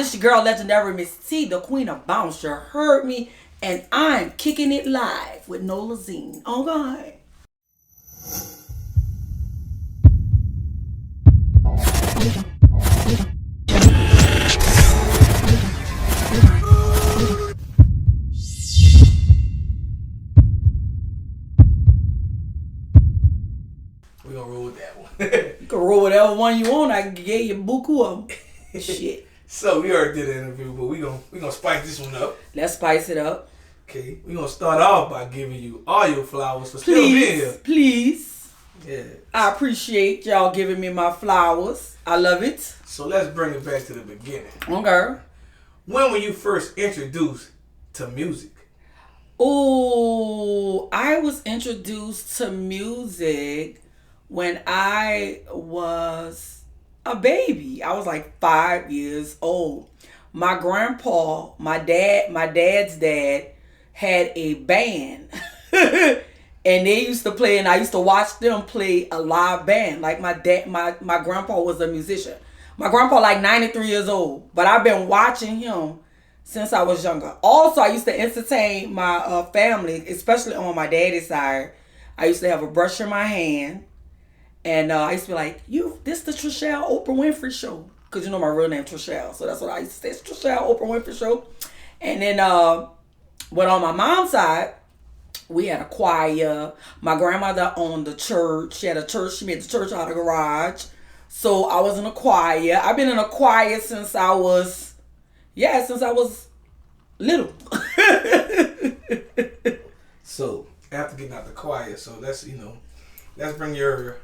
This your girl, legendary Miss T, the queen of bounce. You heard me, and I'm kicking it live with Nolazine. Oh God. We gonna roll with that one. You can roll whatever one you want. I can give you buku of them. Shit. So we already did an interview, but we gonna spice this one up. Let's spice it up. Okay, we gonna start off by giving you all your flowers for still being here. Please. Yeah. I appreciate y'all giving me my flowers. I love it. So let's bring it back to the beginning. Okay. When were you first introduced to music? Oh, I was introduced to music when I was a baby. I was like 5 years old. My grandpa, my dad's dad had a band. And they used to play, and I used to watch them play a live band. Like my grandpa was a musician. My grandpa like 93 years old, but I've been watching him since I was younger. Also, I used to entertain my family, especially on my daddy's side. I used to have a brush in my hand, and I used to be like, this the Trishelle Oprah Winfrey show. Because you know my real name Trishelle, so that's what I used to say. It's Trishelle Oprah Winfrey show. And then, but on my mom's side, we had a choir. My grandmother owned the church. She had a church. She made the church out of the garage. So I was in a choir. I've been in a choir since I was little. So after getting out the choir, so let's bring your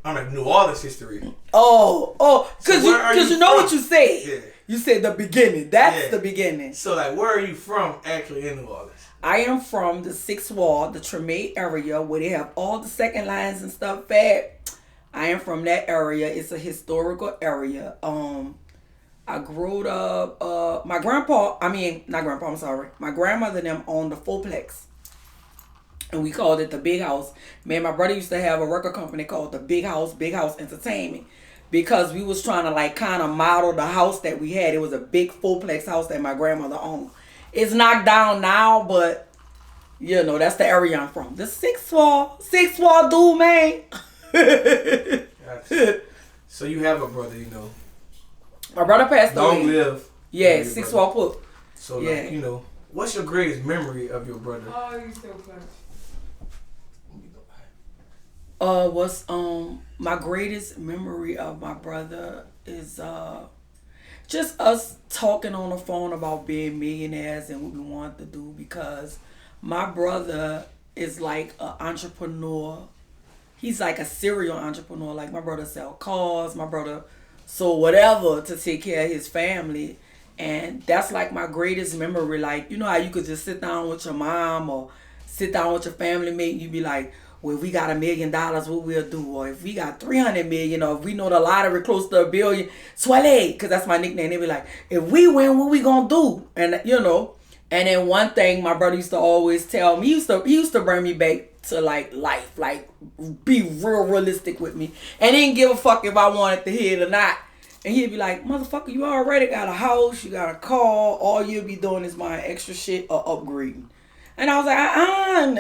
New Orleans history. Because you know what you said. Yeah. You said the beginning. That's the beginning. So like, where are you from actually in New Orleans? I am from the 6th Ward, the Tremay area, where they have all the second lines and stuff at. I am from that area. It's a historical area. I grew up, my grandmother and them owned the fourplex. And we called it the Big House. Me and my brother used to have a record company called the Big House Entertainment. Because we was trying to like kind of model the house that we had. It was a big fourplex house that my grandmother owned. It's knocked down now, but that's the area I'm from. The 6th Ward dude, man. Gotcha. So you have a brother, My brother passed away. Long live. Yeah, 6th Ward put. So like, what's your greatest memory of your brother? Oh, you still clutch. My greatest memory of my brother is just us talking on the phone about being millionaires and what we want to do, because my brother is like an entrepreneur. He's like a serial entrepreneur. Like my brother sell cars, my brother sold whatever to take care of his family. And that's like my greatest memory. Like, you know how you could just sit down with your mom or sit down with your family mate and you be like, well, if we got $1 million, what we'll do? Or if we got 300 million, or if we know the lottery close to $1 billion, Swale, because that's my nickname. They be like, if we win, what we gonna do? And and then one thing my brother used to always tell me, he used to bring me back to like life, like be realistic with me, and didn't give a fuck if I wanted to hear it or not. And he'd be like, motherfucker, you already got a house, you got a car, all you'll be doing is buying extra shit or upgrading. And I was like, and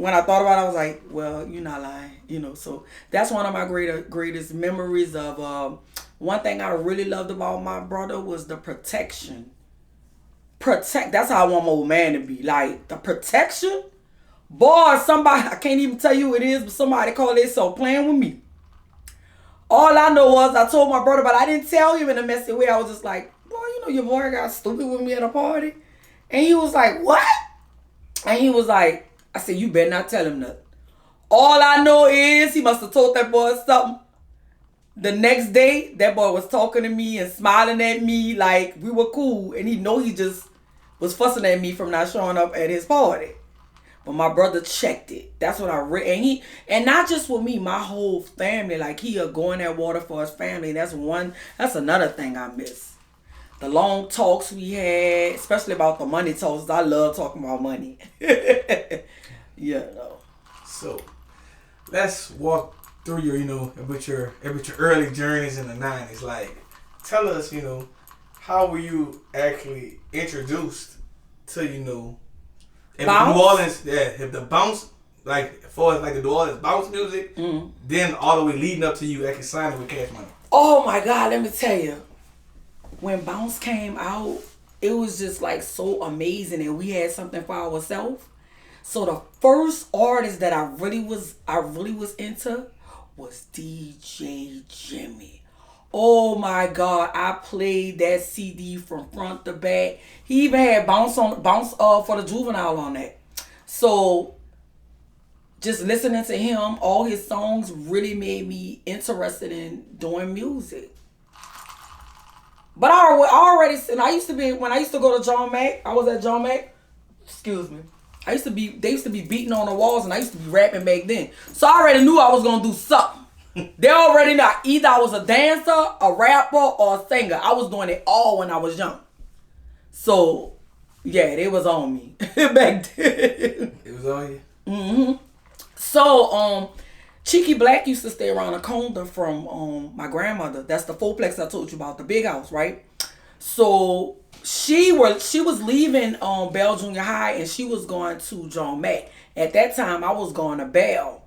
when I thought about it, I was like, well, you're not lying, So that's one of my greatest memories of, one thing I really loved about my brother was the protection. That's how I want my old man to be. Like, the protection. Boy, somebody, I can't even tell you who it is, but somebody called themselves playing with me. All I know was I told my brother, but I didn't tell him in a messy way. I was just like, boy, your boy got stupid with me at a party. And he was like, what? And he was like, I said, you better not tell him nothing. All I know is he must have told that boy something. The next day, that boy was talking to me and smiling at me like we were cool. And he just was fussing at me from not showing up at his party. But my brother checked it. That's what I read. And not just with me, my whole family. Like, he'll go in that water for his family. That's another thing I miss. The long talks we had, especially about the money talks. I love talking about money. So, let's walk through your early journeys in the 90s. Like, tell us, how were you actually introduced to, you know, if Bounce? New Orleans, if the bounce, like, as far as like the New Orleans bounce music, then all the way leading up to you actually signing with Cash Money? Oh my God, let me tell you. When Bounce came out, it was just like so amazing, and we had something for ourselves. So the first artist that I really was into was DJ Jimmy. Oh my God, I played that CD from front to back. He even had Bounce for the Juvenile on that. So just listening to him, all his songs really made me interested in doing music. But I already, and I used to be, when I used to go to John Mack, I was at John Mack, excuse me. They used to be beating on the walls, and I used to be rapping back then. So I already knew I was going to do something. They already knew either I was a dancer, a rapper, or a singer. I was doing it all when I was young. So, yeah, they was on me back then. It was on you? Mm-hmm. So, Cheeky Blakk used to stay around the corner from my grandmother. That's the fourplex I told you about, the big house, right? So she was leaving Bell Junior High, and she was going to John Mack. At that time, I was going to Bell,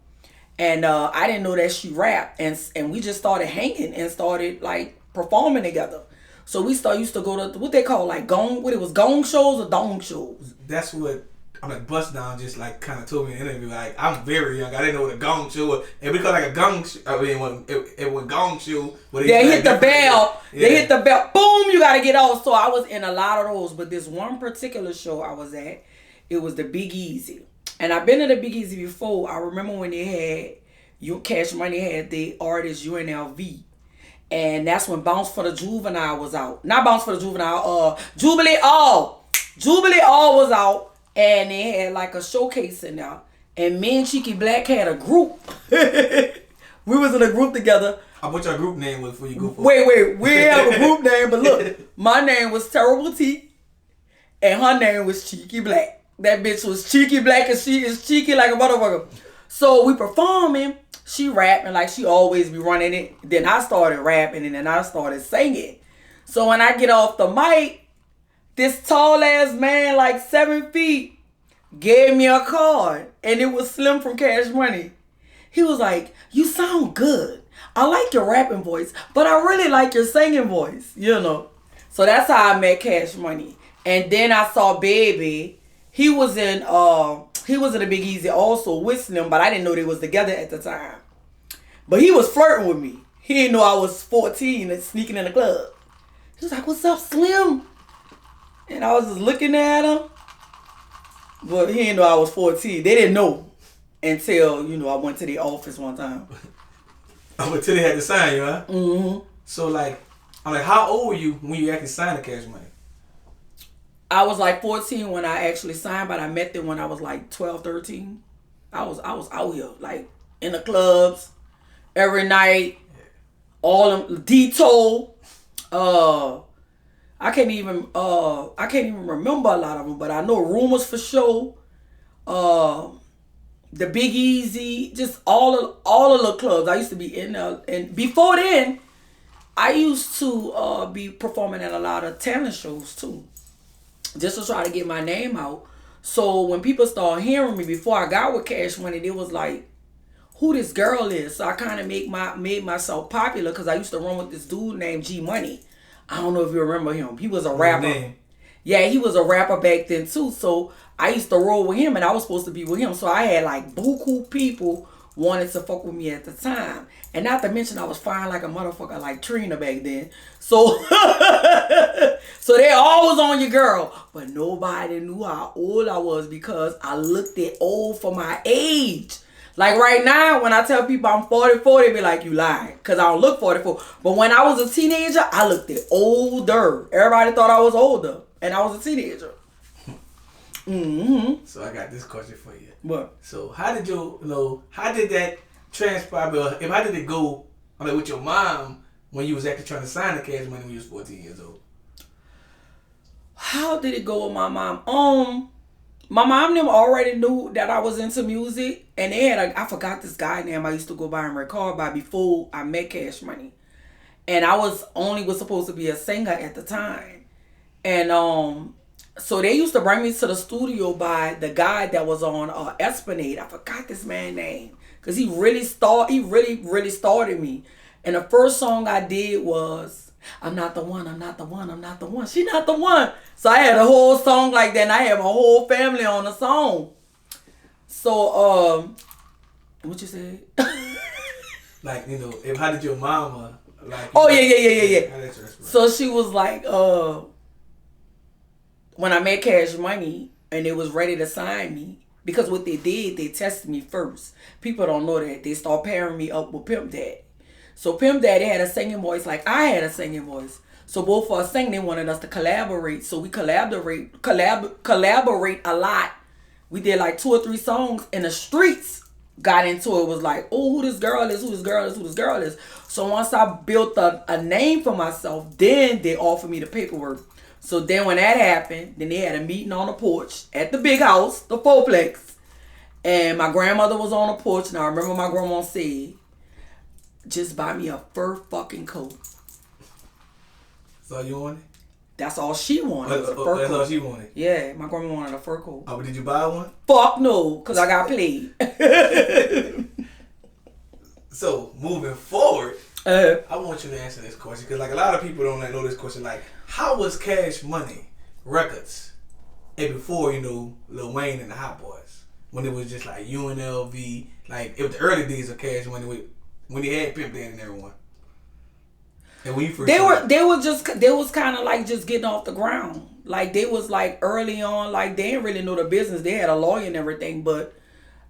and I didn't know that she rapped, and we just started hanging and started like performing together. So we used to go to what they call like gong shows or dong shows. That's what I'm like, Bust Down just like kind of told me in the interview, like, I'm very young, I didn't know what a gong show was. And we call it like a gong show, I mean, when it was gong show. They hit the bell. Yeah. They hit the bell. Boom, you got to get off. So I was in a lot of those. But this one particular show I was at, it was the Big Easy. And I've been to the Big Easy before. I remember when they had, Cash Money had the artist UNLV. And that's when Bounce for the Juvenile was out. Not Bounce for the Juvenile, Jubilee All. Jubilee All was out. And they had like a showcase in there. And me and Cheeky Blakk had a group. We was in a group together. What your group name was before you go for Wait. We didn't have a group name, but look. My name was Terrible T. And her name was Cheeky Blakk. That bitch was Cheeky Blakk, and she is cheeky like a motherfucker. So we performing. She rapping like she always be running it. Then I started rapping, and then I started singing. So when I get off the mic, this tall ass man, like 7 feet, gave me a card, and it was Slim from Cash Money. He was like, "You sound good. I like your rapping voice, but I really like your singing voice, you know." So that's how I met Cash Money. And then I saw Baby. He was in the Big Easy also with Slim, but I didn't know they was together at the time. But he was flirting with me. He didn't know I was 14 and sneaking in the club. He was like, "What's up, Slim?" And I was just looking at him. But he didn't know I was 14. They didn't know until, I went to the office one time. Until they had to sign you, huh? Mm-hmm. So, like, I'm like, how old were you when you actually signed the Cash Money? I was like 14 when I actually signed, but I met them when I was like 12, 13. I was out here, like, in the clubs, every night, all them, Detour, I can't even remember a lot of them, but I know Rumors for Sure, the Big Easy, just all of the clubs. I used to be in there, and before then, I used to be performing at a lot of talent shows too, just to try to get my name out. So when people started hearing me before I got with Cash Money, they was like, "Who this girl is?" So I kind of made myself popular because I used to run with this dude named G Money. I don't know if you remember him. He was a rapper. Name. Yeah, he was a rapper back then too. So I used to roll with him, and I was supposed to be with him. So I had like buku people wanted to fuck with me at the time. And not to mention I was fine like a motherfucker like Trina back then. So so they always on your girl. But nobody knew how old I was because I looked it old for my age. Like right now, when I tell people I'm 44, they be like, "You lying," because I don't look 44. But when I was a teenager, I looked it older. Everybody thought I was older, and I was a teenager. Mm-hmm. So I got this question for you. What? So how did how did that transpire? How did it go? I mean, with your mom when you was actually trying to sign the Cash Money when you was 14 years old. How did it go with my mom? My mom them already knew that I was into music, and they had I forgot this guy name I used to go by and record by before I met Cash Money. and I was supposed to be a singer at the time, and so they used to bring me to the studio by the guy that was on Esplanade. I forgot this man's name because he really started me. And the first song I did was I'm not the one, I'm not the one, I'm not the one, she not the one. So I had a whole song like that, and I had my whole family on the song. So what you said? Like, you know, how did your mama like? Oh yeah. So she was like, when I made Cash Money and they was ready to sign me, because what they did, they tested me first. People don't know that. They start pairing me up with Pimp Daddy. So Pimp Daddy had a singing voice like I had a singing voice. So both for us singing, they wanted us to collaborate. So we collaborate a lot. We did like 2 or 3 songs, and the streets got into it. Was like, oh, who this girl is, who this girl is, who this girl is. So once I built a name for myself, then they offered me the paperwork. So then when that happened, then they had a meeting on the porch at the big house, the fourplex. And my grandmother was on the porch, and I remember my grandma said, just buy me a fur fucking coat. That's all you wanted? That's all she wanted. That's all she wanted? Yeah, my grandma wanted a fur coat. Oh, but did you buy one? Fuck no, because I got played. So, moving forward, I want you to answer this question, because like a lot of people don't know this question. Like, how was Cash Money Records and before, you know, Lil Wayne and the Hot Boys? When it was just like UNLV, like it was the early days of Cash Money when he had Pimp Daddy and everyone. And when you first they was kind of like just getting off the ground. Like they was like early on, like they didn't really know the business. They had a lawyer and everything, but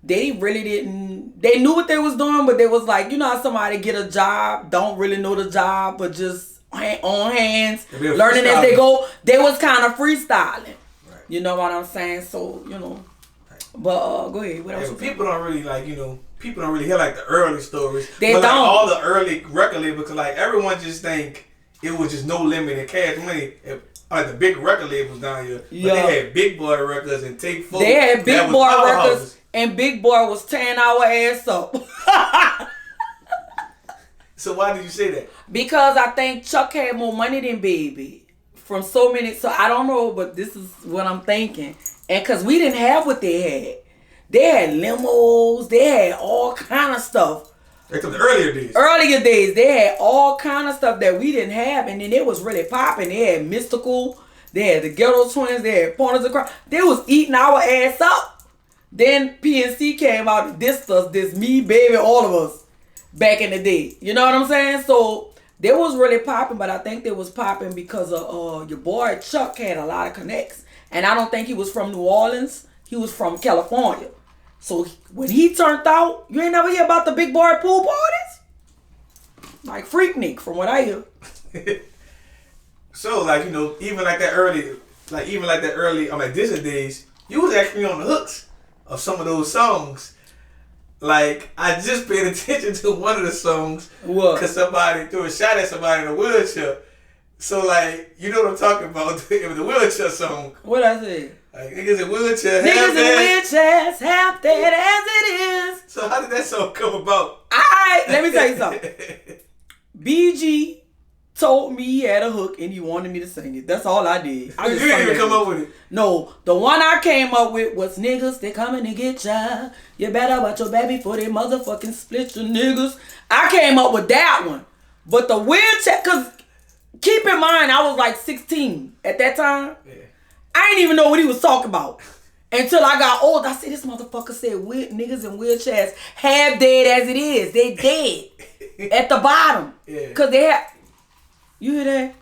they really didn't. They knew what they was doing, but they was like, you know how somebody get a job, don't really know the job, but just on hands, learning as they go. They was kind of freestyling. Right. You know what I'm saying? So, you know. Right. But go ahead. What else? People don't really like, you know, people don't really hear like the early stories. They but don't. Like all the early record labels, because like everyone just think it was just No Limit and Cash Money. Like the big record labels down here. But they had Big Boy Records and Take 4. They had Big Boy Records. And Big Boy was tearing our ass up. So why did you say that? Because I think Chuck had more money than Baby. From so many, so I don't know, but this is what I'm thinking. And because we didn't have what they had. They had limos, they had all kind of stuff. Like the earlier days. Earlier days, they had all kind of stuff that we didn't have. And then it was really popping. They had Mystical, they had the Ghetto Twins, they had Partners in Crime. They was eating our ass up. Then PNC came out and dissed us, this me, Baby, all of us back in the day. You know what I'm saying? So they was really popping, but I think they was popping because of your boy Chuck had a lot of connects. And I don't think he was from New Orleans. He was from California. So when he turned out, you ain't never hear about the big boy pool parties? Like Freaknik, from what I hear. So like, you know, even like that early, I'm like Disney days, you was actually on the hooks of some of those songs. Like, I just paid attention to one of the songs because somebody threw a shot at somebody in a wheelchair. So, like, you know what I'm talking about? It was the wheelchair song. What I say? Like, niggas in wheelchairs, half dead as it is. So, how did that song come about? Alright, let me tell you something. BG told me he had a hook and he wanted me to sing it. That's all I did. You didn't even come up with it. No, the one I came up with was niggas, they coming to get ya. You better watch your baby before they motherfucking split your niggas. I came up with that one. But the wheelchair, cause keep in mind I was like 16 at that time. Yeah. I didn't even know what he was talking about. Until I got old, I said, this motherfucker said niggas in wheelchairs half dead as it is. They dead at the bottom. Yeah. Cause they have. You hear that?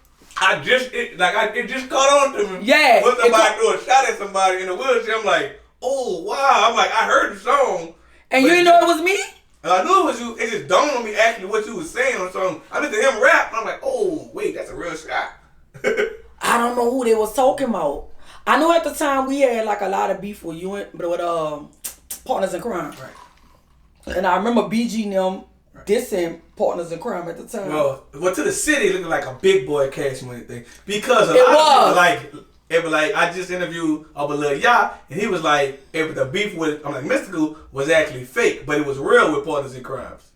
It just caught on to me. Yeah. When somebody threw a shot at somebody in a wheelchair, I'm like, oh wow. I'm like, I heard the song. And you didn't know it was me? I knew it was you. It just dawned on me actually what you was saying on the song. I listened to him rap, and I'm like, oh wait, that's a real shot. I don't know who they was talking about. I know at the time we had like a lot of beef with Partners in Crime. Right. And I remember BG and them dissing Partners in Crime at the time. Well, to the city, it looked like a big boy Cash Money thing. Because a lot of people I just interviewed Lil Ya, and he was like, if the beef with, Mystical was actually fake, but it was real with Partners in Crimes.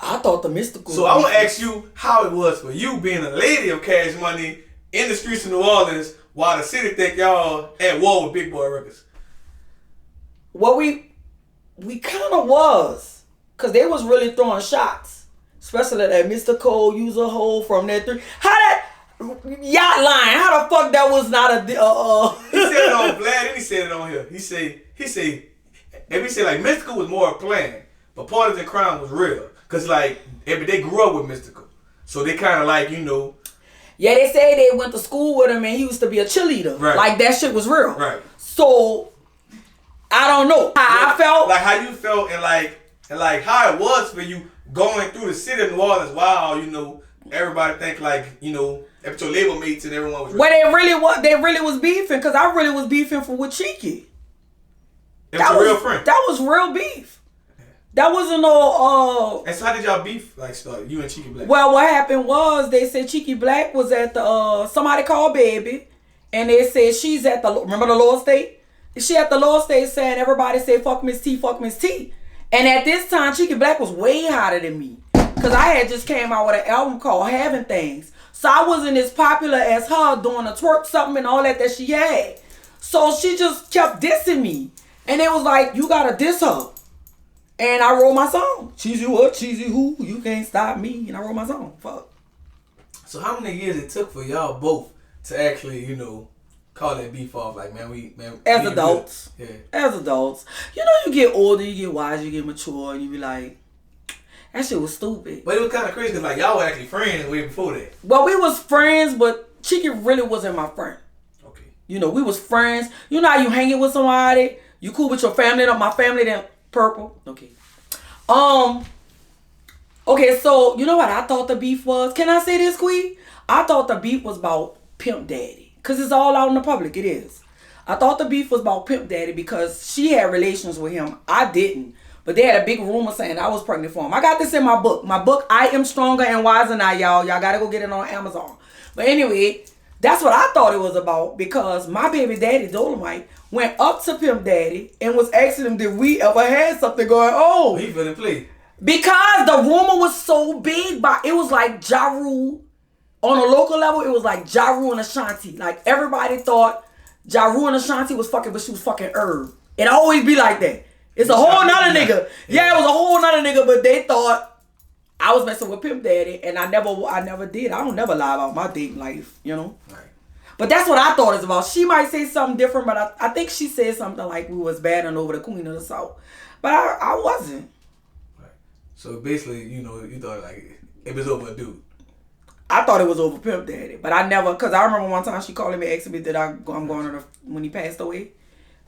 I thought the mystical. So I want to ask you how it was for you being a lady of Cash Money in the streets of New Orleans while the city think y'all at war with Big Boy Records. Well, we kind of was. Because they was really throwing shots. Especially that Mr. Cole user hole from that three. How that yacht line, how the fuck that was not a... He said it on Vlad and he said it on here. He say, and we say like Mystical was more a plan, but Parties and Crime was real. Because like, they grew up with Mystical. So they kind of like, you know... Yeah, they say they went to school with him and he used to be a cheerleader. Right. Like that shit was real. Right. So, I don't know how I felt. Like how you felt and like how it was for you going through the city of New Orleans while, you know, everybody think like, you know, your label mates and everyone was... Well, they really was beefing because I really was beefing with Cheeky. It was a real friend. That was real beef. That wasn't no... And so how did y'all beef like start? You and Cheeky Blakk? Well, what happened was they said Cheeky Blakk was at the... somebody called Baby and they said she's at the... Remember the Lower State? She at the Lower State saying everybody said fuck Miss T, fuck Miss T. And at this time, Cheeky Blakk was way hotter than me. Because I had just came out with an album called Having Things. So I wasn't as popular as her doing a twerk something and all that she had. So she just kept dissing me. And it was like, you gotta diss her. And I wrote my song. Cheesy what? Cheesy who? You can't stop me. And I wrote my song. Fuck. So how many years it took for y'all both to actually, you know, call that beef off? Like, as adults. Yeah. As adults. You know, you get older, you get wiser, you get mature, and you be like, that shit was stupid. But it was kind of crazy because, like, y'all were actually friends way before that. Well, we was friends, but Cheeky really wasn't my friend. Okay. You know, we was friends. You know how you hanging with somebody, you cool with your family, my family, then purple. Okay. Okay, so, you know what I thought the beef was? Can I say this, Quee? I thought the beef was about Pimp Daddy. Because it's all out in the public. It is. I thought the beef was about Pimp Daddy because she had relations with him. I didn't. But they had a big rumor saying I was pregnant for him. I got this in my book. My book, I Am Stronger and Wiser Now, y'all. Y'all got to go get it on Amazon. But anyway, that's what I thought it was about because my baby daddy, Dolomite, went up to Pimp Daddy and was asking him, did we ever had something going on? He finna play. Because the rumor was so big, but it was like Ja Rule. On a local level, it was like Ja Rule and Ashanti. Like, everybody thought Ja Rule and Ashanti was fucking, but she was fucking Herb. It always be like that. It's a whole nother nigga. Yeah, it was a whole nother nigga, but they thought I was messing with Pimp Daddy, and I never did. I don't never lie about my dating life, you know? Right. But that's what I thought it's about. She might say something different, but I think she said something like we was battling over the Queen of the South. But I wasn't. Right. So basically, you know, you thought like it was over a dude. I thought it was over Pimp Daddy, but I never, because I remember one time she called me asking me that I'm going to the, when he passed away,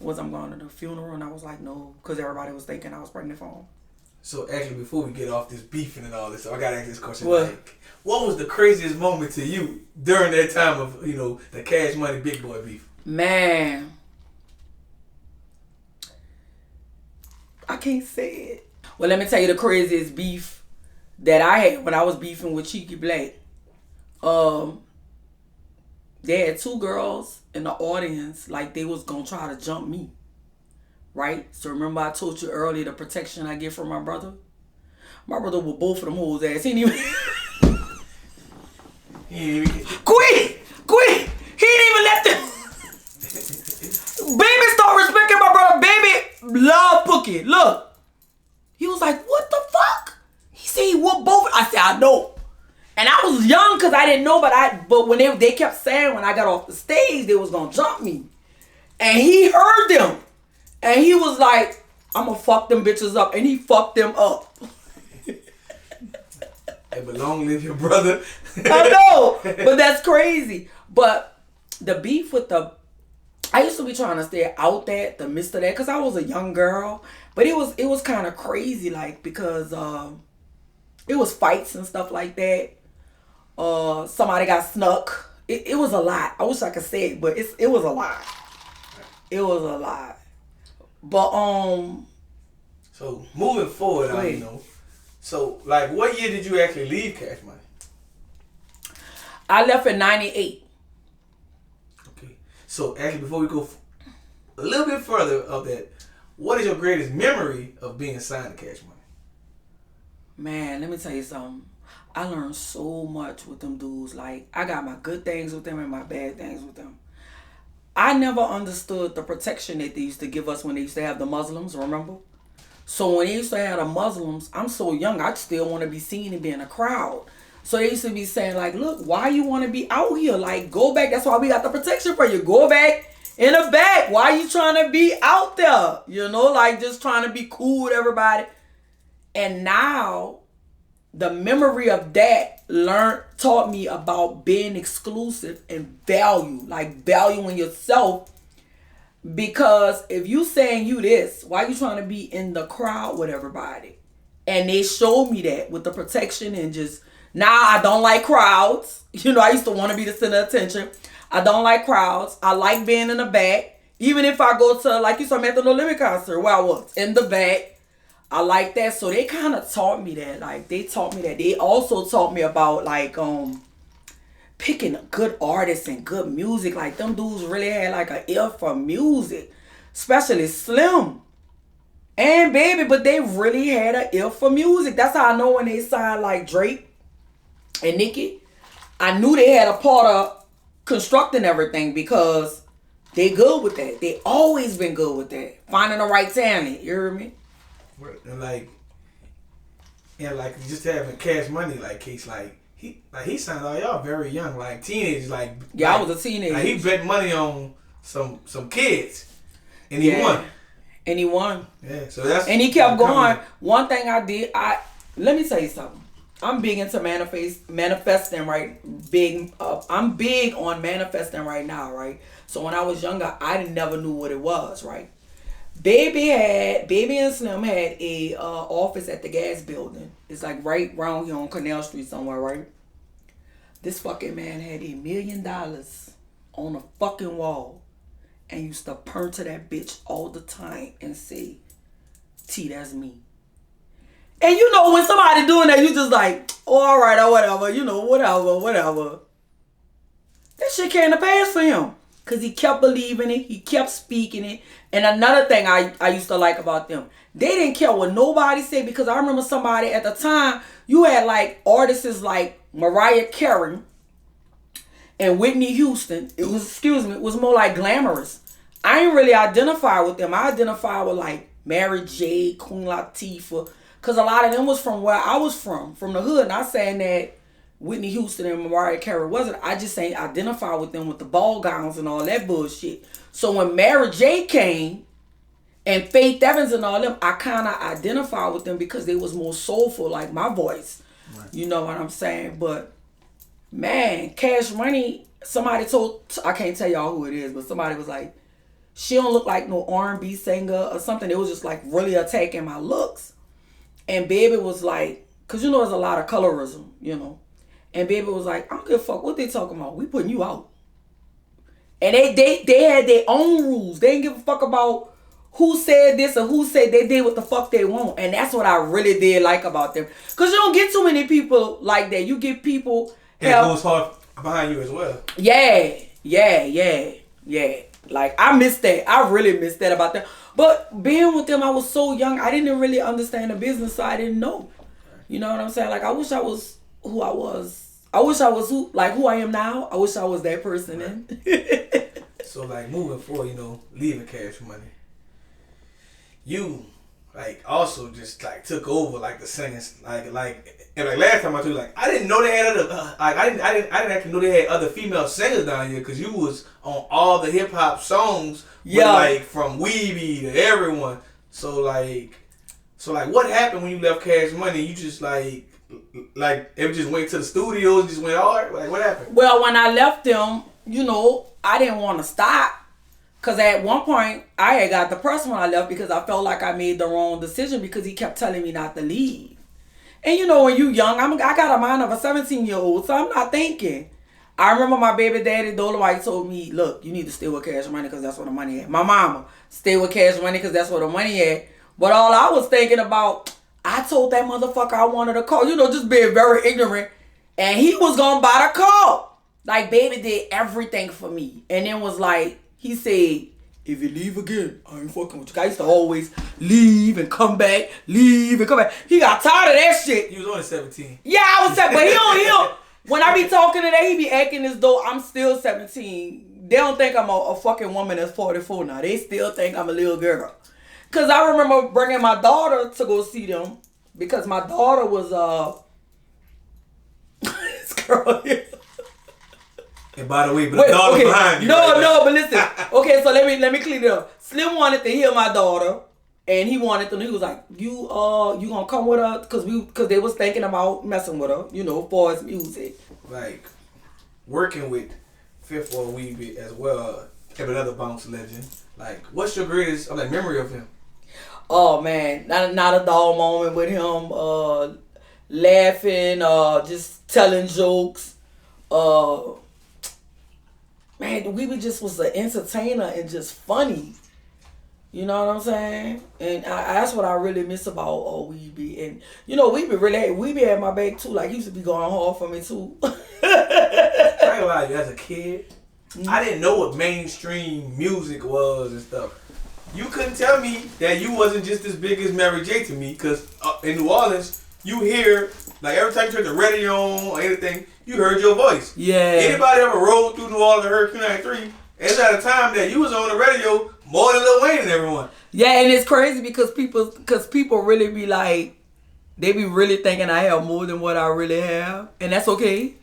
I'm going to the funeral, and I was like, no, because everybody was thinking I was pregnant for him. So actually, before we get off this beefing and all this, so I got to ask this question. Like, what was the craziest moment to you during that time of, you know, the Cash Money Big Boy beef? Man. I can't say it. Well, let me tell you the craziest beef that I had when I was beefing with Cheeky Blakk. They had two girls in the audience, like they was gonna try to jump me. Right? So remember I told you earlier the protection I get from my brother? My brother with both of them hoes ass. He didn't even... Quit! He didn't even let them... Baby start respecting my brother. Baby love Pookie. Look. He was like, what the fuck? He said he whooped both. I said, I know. And I was young because I didn't know, but when they kept saying when I got off the stage, they was going to jump me. And he heard them. And he was like, I'm going to fuck them bitches up. And he fucked them up. Hey, but long live your brother. I know. But that's crazy. But the beef with I used to be trying to stay out that, the midst of that, because I was a young girl. But it was kind of crazy, like, because it was fights and stuff like that. Somebody got snuck. It was a lot. I wish I could say it, but it was a lot. It was a lot. But so moving forward, you know. So like, what year did you actually leave Cash Money? I left in '98. Okay. So actually, before we go a little bit further of that, what is your greatest memory of being signed to Cash Money? Man, let me tell you something. I learned so much with them dudes. Like, I got my good things with them and my bad things with them. I never understood the protection that they used to give us when they used to have the Muslims, remember? So when they used to have the Muslims, I'm so young, I still want to be seen and be in a crowd. So they used to be saying, like, look, why you want to be out here? Like, go back. That's why we got the protection for you. Go back in the back. Why you trying to be out there? You know, like just trying to be cool with everybody. And now the memory of that taught me about being exclusive and valuing yourself. Because if you saying you this, why you trying to be in the crowd with everybody? And they showed me that with the protection and just, now I don't like crowds. You know, I used to want to be the center of attention. I don't like crowds. I like being in the back. Even if I go to, like you saw me at the Nolazine concert where I was in the back. I like that. So they kind of taught me that. Like, they taught me that. They also taught me about, like, picking good artists and good music. Like, them dudes really had, like, an ear for music. Especially Slim and Baby. But they really had an ear for music. That's how I know when they signed, like, Drake and Nicki. I knew they had a part of constructing everything because they good with that. They always been good with that. Finding the right talent. You hear me? And like just having Cash Money, like Case, like he signed all y'all very young, like teenagers, like yeah, I was a teenager. Like he bet money on some kids, and he won. And he won. Yeah, so that's and he kept going. One thing I did, let me tell you something. I'm big into manifesting, right? I'm big on manifesting right now, right? So when I was younger, I never knew what it was, right? Baby and Slim had a office at the gas building. It's like right around here on Canal Street somewhere, right? This fucking man had $1 million on a fucking wall and used to point to that bitch all the time and say, T, that's me. And you know when somebody doing that, you just like, oh, all right, or whatever, you know, whatever. That shit came to pass for him. Because he kept believing it. He kept speaking it. And another thing I used to like about them, they didn't care what nobody said. Because I remember somebody at the time, you had like artists like Mariah Carey and Whitney Houston. It was more like glamorous. I didn't really identify with them. I identify with like Mary J, Queen Latifah. Because a lot of them was from where I was from the hood. Not saying that Whitney Houston and Mariah Carey wasn't. I just ain't identify with them with the ball gowns and all that bullshit. So when Mary J came and Faith Evans and all them, I kind of identify with them because they was more soulful, like my voice. Right. You know what I'm saying? But man, Cash Money, somebody told, I can't tell y'all who it is, but somebody was like, she don't look like no R&B singer or something. It was just like really attacking my looks. And Baby was like, because you know there's a lot of colorism, you know. And Baby was like, I don't give a fuck what they talking about. We putting you out. And they had their own rules. They didn't give a fuck about who said this or who said they did what the fuck they want. And that's what I really did like about them. Because you don't get too many people like that. You get people... And it goes hard behind you as well. Yeah. Like, I miss that. I really miss that about them. But being with them, I was so young. I didn't really understand the business, so I didn't know. You know what I'm saying? Like, I wish I was who I was. I wish I was who I am now. I wish I was that person then. So, like, moving forward, you know, leaving Cash Money, you, like, also just, like, took over, like, the singing, and, like, last time I told you, like, I didn't know they had other, I didn't actually know they had other female singers down here, because you was on all the hip-hop songs, with, like, from Weebie to everyone. So, what happened when you left Cash Money? You just, like, it just went to the studio and just went hard? Like, what happened? Well, when I left them, you know, I didn't want to stop. Because at one point, I had got depressed when I left because I felt like I made the wrong decision because he kept telling me not to leave. And you know, when you young, I got a mind of a 17-year-old, so I'm not thinking. I remember my baby daddy, Dolomite, told me, look, you need to stay with Cash Money because that's where the money at. My mama, stay with Cash Money because that's where the money at. But all I was thinking about, I told that motherfucker I wanted a car. You know, just being very ignorant. And he was going to buy the car. Like, baby did everything for me. And then was like, he said, if you leave again, I ain't fucking with you. I used to always leave and come back, leave and come back. He got tired of that shit. He was only 17. Yeah, I was 17, but he don't. When I be talking to that, he be acting as though I'm still 17. They don't think I'm a fucking woman that's 44 now. They still think I'm a little girl. Cause I remember bringing my daughter to go see them because my daughter was this girl here. And by the way, but the daughter behind you. No, but listen. Okay, so let me clean it up. Slim wanted to hear my daughter, and he wanted to. He was like, "You gonna come with her?" Cause they was thinking about messing with her, for his music. Like working with Fifth or Weebie as well, another bounce legend. Like, what's your greatest memory of him? Oh man, not a dull moment with him. Laughing, just telling jokes. Man, Weebie just was an entertainer and just funny. You know what I'm saying? And that's what I really miss about Weebie. And Weebie had my back too. Like, he used to be going hard for me too. I ain't lie, as a kid, I didn't know what mainstream music was and stuff. You couldn't tell me that you wasn't just as big as Mary J to me, because in New Orleans, you hear, like, every time you turn the radio on or anything, you heard your voice. Yeah. Anybody ever rode through New Orleans and heard Q93, it's at a time that you was on the radio more than Lil Wayne and everyone. Yeah, and it's crazy because people really be like, they be really thinking I have more than what I really have, and that's okay.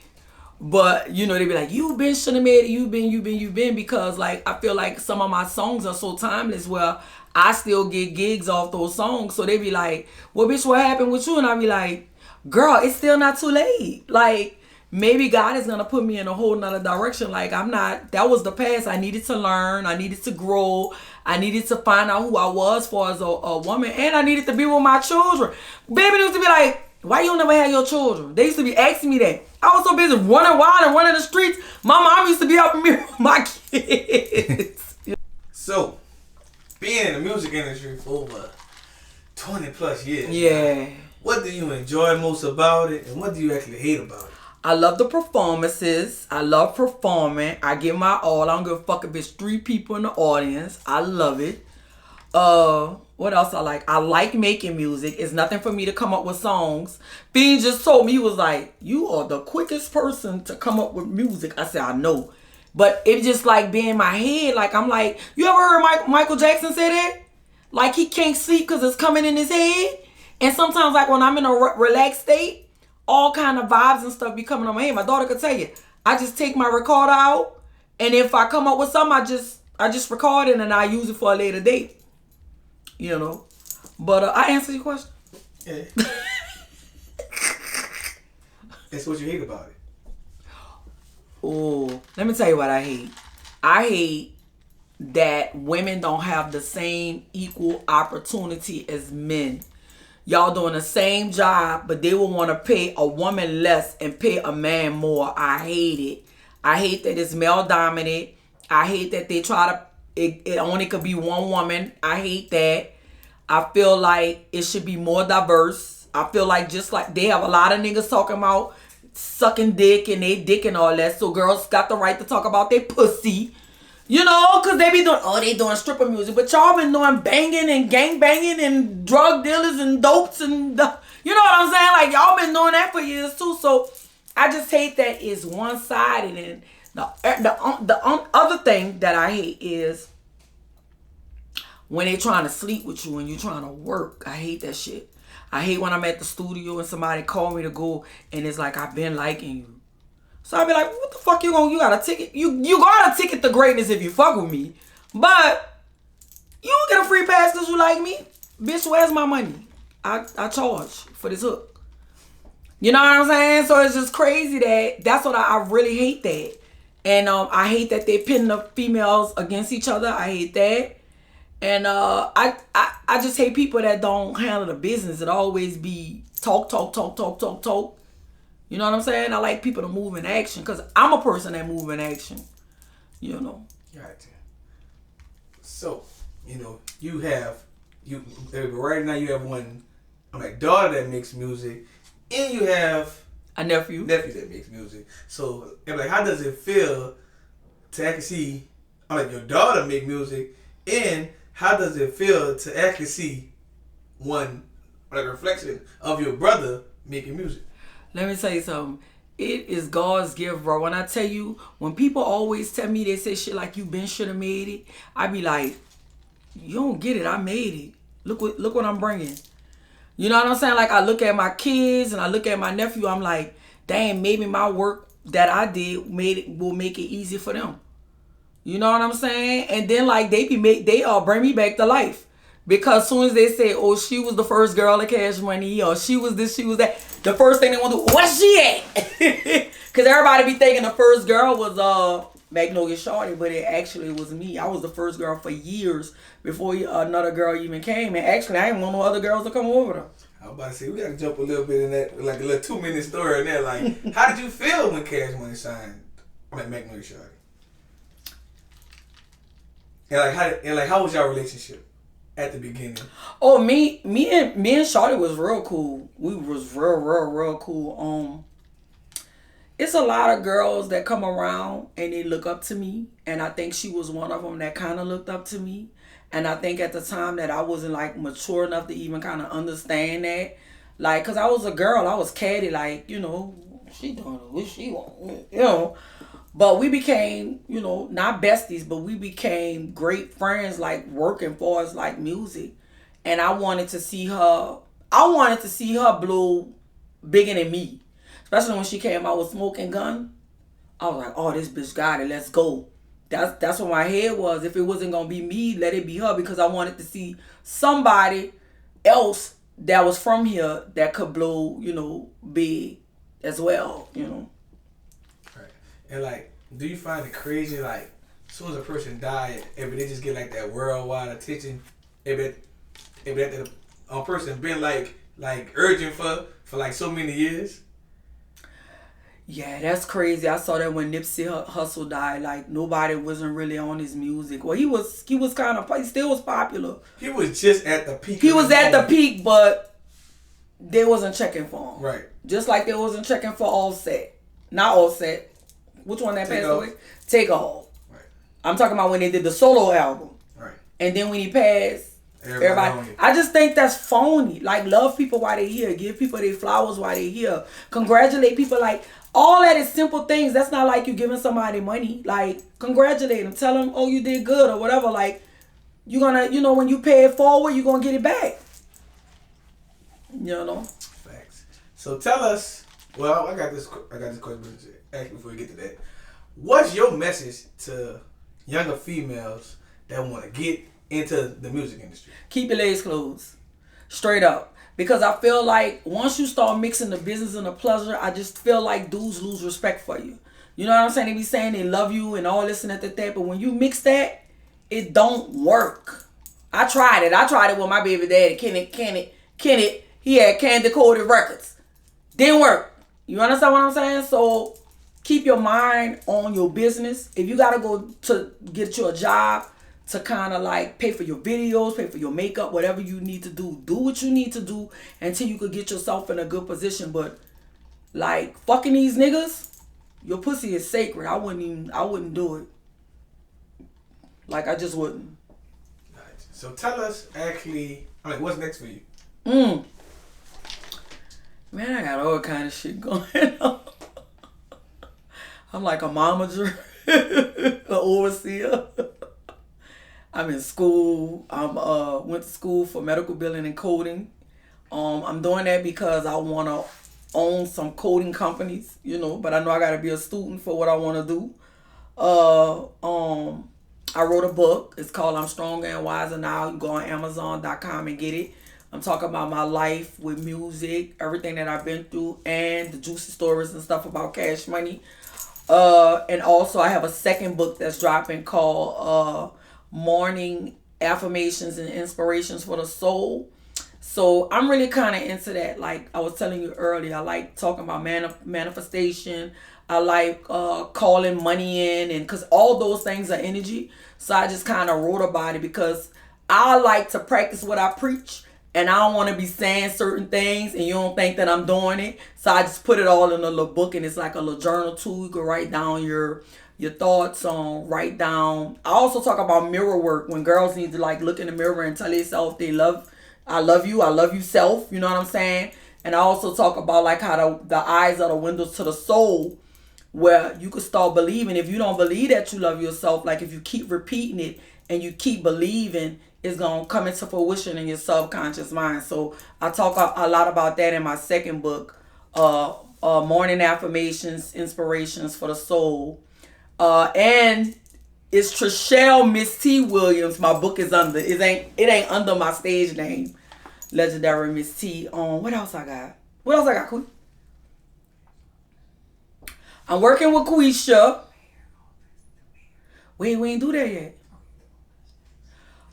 But, they be like, you been should have made it, you been, because, like, I feel like some of my songs are so timeless where I still get gigs off those songs. So they be like, well, bitch, what happened with you? And I be like, girl, it's still not too late. Like, maybe God is going to put me in a whole nother direction. Like, that was the past. I needed to learn. I needed to grow. I needed to find out who I was for as a woman. And I needed to be with my children. Baby used to be like, why you never had your children? They used to be asking me that. I was so busy running wild and running the streets. My mom used to be helping me with my kids. So, being in the music industry for over 20 plus years. Yeah. Now, what do you enjoy most about it, and what do you actually hate about it? I love the performances. I love performing. I give my all. I don't give a fuck if it's 3 people in the audience. I love it. What else I like? I like making music. It's nothing for me to come up with songs. Bean just told me, he was like, you are the quickest person to come up with music. I said, I know. But it just like be in my head. Like, I'm like, you ever heard Michael Jackson say that? Like, he can't sleep because it's coming in his head. And sometimes, like, when I'm in a relaxed state, all kind of vibes and stuff be coming on my head. My daughter could tell you. I just take my recorder out. And if I come up with something, I just record it and I use it for a later date. But I answered your question. Yeah. That's what you hate about it. Oh, let me tell you what I hate. I hate that women don't have the same equal opportunity as men. Y'all doing the same job, but they will want to pay a woman less and pay a man more. I hate it. I hate that it's male dominant. I hate that they try to, it only could be one woman. I hate that. I feel like it should be more diverse. I feel like just like they have a lot of niggas talking about sucking dick and they dick and all that. So girls got the right to talk about their pussy. Because they be doing stripper music. But y'all been doing banging and gang banging and drug dealers and dopes and, you know what I'm saying? Like, y'all been doing that for years too. So I just hate that it's one-sided. And the other thing that I hate is when they trying to sleep with you and you trying to work. I hate that shit. I hate when I'm at the studio and somebody call me to go and it's like, I've been liking you. So I be like, what the fuck you got a ticket? You got a ticket to greatness if you fuck with me. But you don't get a free pass because you like me. Bitch, where's my money? I charge for this hook. You know what I'm saying? So it's just crazy that's what I really hate that. And I hate that they pin the females against each other. I hate that. And I just hate people that don't handle the business. It always be talk. You know what I'm saying? I like people to move in action because I'm a person that move in action. Gotcha. So, right now you have one daughter that makes music, and you have a nephew that makes music. So, how does it feel to actually see your daughter make music And how does it feel to actually see one, like a reflection of your brother making music? Let me tell you something. It is God's gift, bro. When I tell you, when people always tell me they say shit like you been should have made it, I be like, you don't get it. I made it. Look what I'm bringing. You know what I'm saying? Like I look at my kids and I look at my nephew. I'm like, dang, maybe my work that I did will make it easy for them. You know what I'm saying? And then like they bring me back to life. Because as soon as they say, oh, she was the first girl at Cash Money, or she was this, she was that, the first thing they want to do, where's she at? Because everybody be thinking the first girl was Magnolia Shorty, but it actually was me. I was the first girl for years before another girl even came. And actually, I didn't want no other girls to come over there. I was about to say, we got to jump a little bit in that, like a little 2-minute story in there. Like, how did you feel when Cash Money signed Magnolia Shorty? And how was your relationship at the beginning? Oh, me and Shorty was real cool. We was real cool. It's a lot of girls that come around and they look up to me, and I think she was one of them that kind of looked up to me. And I think at the time that I wasn't like mature enough to even kind of understand that, like, cause I was a girl, I was catty, like, you know, she doing what she want, you know. But we became, you know, not besties, but we became great friends, like working for us, like music. And I wanted to see her blow bigger than me. Especially when she came out with Smoking Gun. I was like, oh, this bitch got it, let's go. That's what my head was. If it wasn't going to be me, let it be her, because I wanted to see somebody else that was from here that could blow, you know, big as well, you know. And like, do you find it crazy, like, as soon as a person dies, if they just get like that worldwide attention, if that person been like urgent for like so many years? Yeah, that's crazy. I saw that when Nipsey Hussle died, like nobody wasn't really on his music. Well, he still was popular. He was just at the peak. He was at the peak, but they wasn't checking for him. Right. Just like they wasn't checking for Offset. Not Offset. Which one that passed away? Takeoff. Right. I'm talking about when they did the solo album. Right. And then when he passed, everybody. I just think that's phony. Like, love people while they're here. Give people their flowers while they're here. Congratulate people. Like, all that is simple things. That's not like you giving somebody money. Like, congratulate them. Tell them, oh, you did good or whatever. Like, you're gonna, you know, when you pay it forward, you're gonna get it back. You know? Facts. So tell us, well, I got this question actually before we get to that. What's your message to younger females that want to get into the music industry? Keep your legs closed. Straight up. Because I feel like once you start mixing the business and the pleasure, I just feel like dudes lose respect for you. You know what I'm saying? They be saying they love you and all this and that, but when you mix that, it don't work. I tried it with my baby daddy, Kenneth. He had Candy Coated Records. Didn't work. You understand what I'm saying? So keep your mind on your business. If you got to go to get you a job to kind of like pay for your videos, pay for your makeup, whatever you need to do what you need to do until you could get yourself in a good position. But like fucking these niggas, your pussy is sacred. I wouldn't do it. Like, I just wouldn't. Nice. So tell us actually, what's next for you? Man, I got all kind of shit going on. I'm like a momager, an overseer. I'm in school. Went to school for medical billing and coding. I'm doing that because I want to own some coding companies, you know, but I know I got to be a student for what I want to do. I wrote a book. It's called I'm Stronger and Wiser Now. You can go on Amazon.com and get it. I'm talking about my life with music, everything that I've been through, and the juicy stories and stuff about Cash Money. And also I have a second book that's dropping called Morning Affirmations and Inspirations for the Soul. So I'm really kind of into that. Like I was telling you earlier, I like talking about manifestation. I like calling money in, and because all those things are energy. So I just kind of wrote about it because I like to practice what I preach. And I don't want to be saying certain things and you don't think that I'm doing it. So I just put it all in a little book, and it's like a little journal too. You can write down your your thoughts on, write down. I also talk about mirror work when girls need to like look in the mirror and tell themselves I love you self, you know what I'm saying? And I also talk about like how the eyes are the windows to the soul, where you could start believing. If you don't believe that you love yourself, like if you keep repeating it and you keep believing, it's going to come into fruition in your subconscious mind. So I talk a lot about that in my second book, Morning Affirmations, Inspirations for the Soul. And it's Trishelle Miss T. Williams. My book is under. It ain't under my stage name. Legendary Miss T. What else I got, Queen? I'm working with Quisha. We ain't do that yet.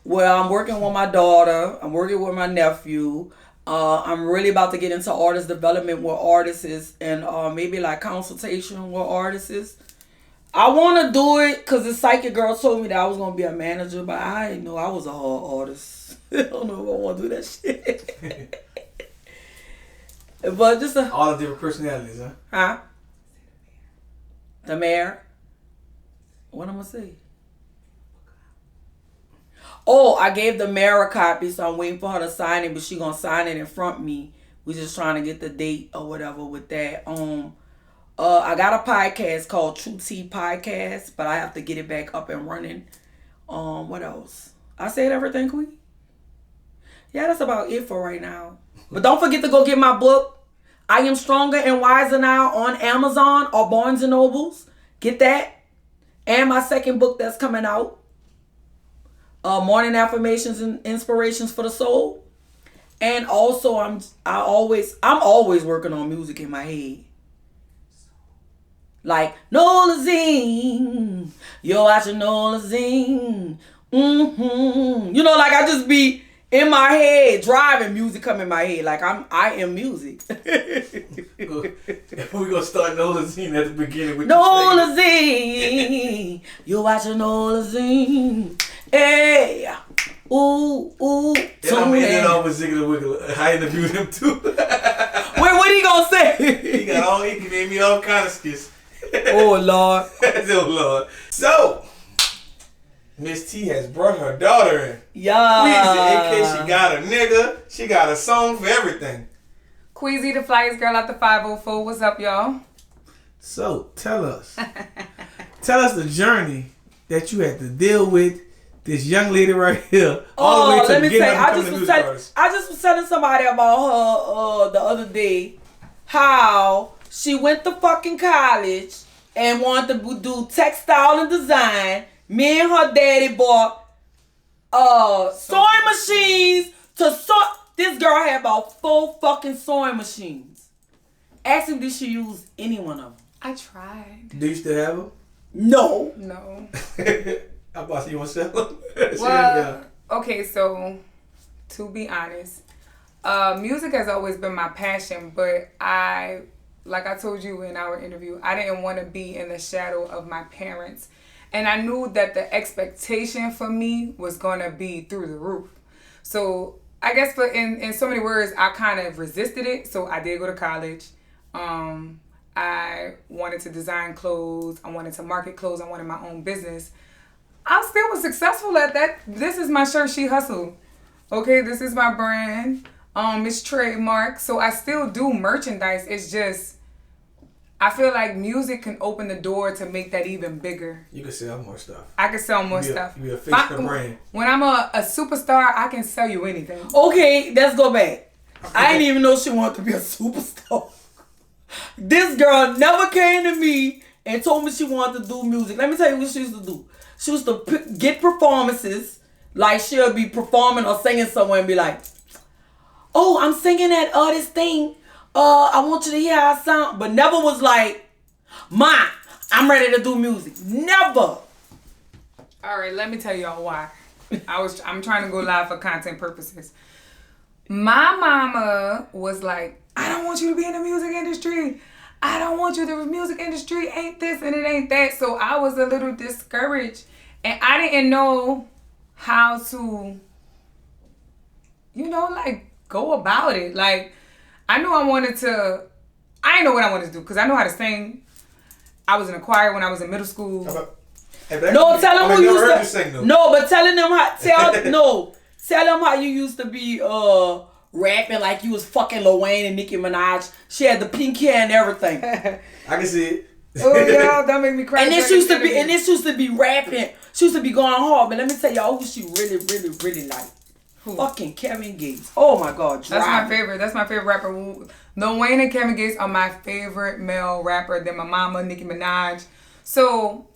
Well, I'm working with my daughter. I'm working with my nephew. I'm really about to get into artist development with artists and maybe like consultation with artists. I want to do it because the psychic girl told me that I was going to be a manager, but I didn't know I was a hard artist. I don't know if I want to do that shit. But just all the different personalities, huh? Huh? The mayor. What I'm going to say? Oh, I gave the mayor a copy, so I'm waiting for her to sign it, but she going to sign it in front of me. We're just trying to get the date or whatever with that. I got a podcast called True Tea Podcast, but I have to get it back up and running. What else? I said everything, Queen? Yeah, that's about it for right now. But don't forget to go get my book, I Am Stronger and Wiser Now, on Amazon or Barnes & Nobles. Get that. And my second book that's coming out, Morning Affirmations and Inspirations for the Soul. And also, I'm always working on music in my head. Like, Nolazine, you're watching Nolazine. You know, like I just be in my head, driving, music come in my head. Like I am music. We're gonna start Nolazine at the beginning with Nolazine, you're watching Nolazine. Hey, ooh. And I'm in it all with Ziggler Wiggler. I interviewed him too. Wait, what he gonna say? He can name me all kind of skits. Oh Lord. Oh Lord. So Miss T has brought her daughter in. Yeah. Queasy, aka she got a nigga. She got a song for everything. Queasy, the flyest girl out the 504. What's up, y'all? So tell us the journey that you had to deal with this young lady right here. All the way to let me getting say, up and becoming a music artist. I just was telling somebody about her the other day how she went to fucking college and wanted to do textile and design. Me and her daddy bought sewing machines to sew. This girl had about 4 fucking sewing machines. Ask me, did she use any one of them? I tried. Do you still have them? No. How about you want to sell them? Well, okay, so to be honest, music has always been my passion, but like I told you in our interview, I didn't want to be in the shadow of my parents. And I knew that the expectation for me was going to be through the roof. So I guess in so many words, I kind of resisted it. So I did go to college. I wanted to design clothes. I wanted to market clothes. I wanted my own business. I still was successful at that. This is my shirt, She Hustle. Okay, this is my brand. It's trademark. So I still do merchandise. It's just, I feel like music can open the door to make that even bigger. You can sell more stuff. I can sell more stuff. You're a face of the brand. When I'm a superstar, I can sell you anything. Okay, let's go back. I didn't even know she wanted to be a superstar. This girl never came to me and told me she wanted to do music. Let me tell you what she used to do. She used to get performances, like she'll be performing or singing somewhere and be like, oh, I'm singing at this thing. I want you to hear how I sound. But never was like, Ma, I'm ready to do music. Never. All right, let me tell y'all why. I'm trying to go live for content purposes. My mama was like, I don't want you to be in the music industry. I don't want you. The music industry ain't this and it ain't that. So I was a little discouraged. And I didn't know how to, like, go about it. Like, I knew I didn't know what I wanted to do because I know how to sing. I was in a choir when I was in middle school. No, tell them who used to. No, but telling them how. Tell them how you used to be rapping like you was fucking Lil Wayne and Nicki Minaj. She had the pink hair and everything. I can see it. Oh yeah, that make me cry. And this used to be rapping. She used to be going hard. But let me tell y'all who she really, really, really liked. Who? Fucking Kevin Gates. Oh my God, that's my favorite. That's my favorite rapper. Lil Wayne and Kevin Gates are my favorite male rapper. Then my mama, Nicki Minaj. So,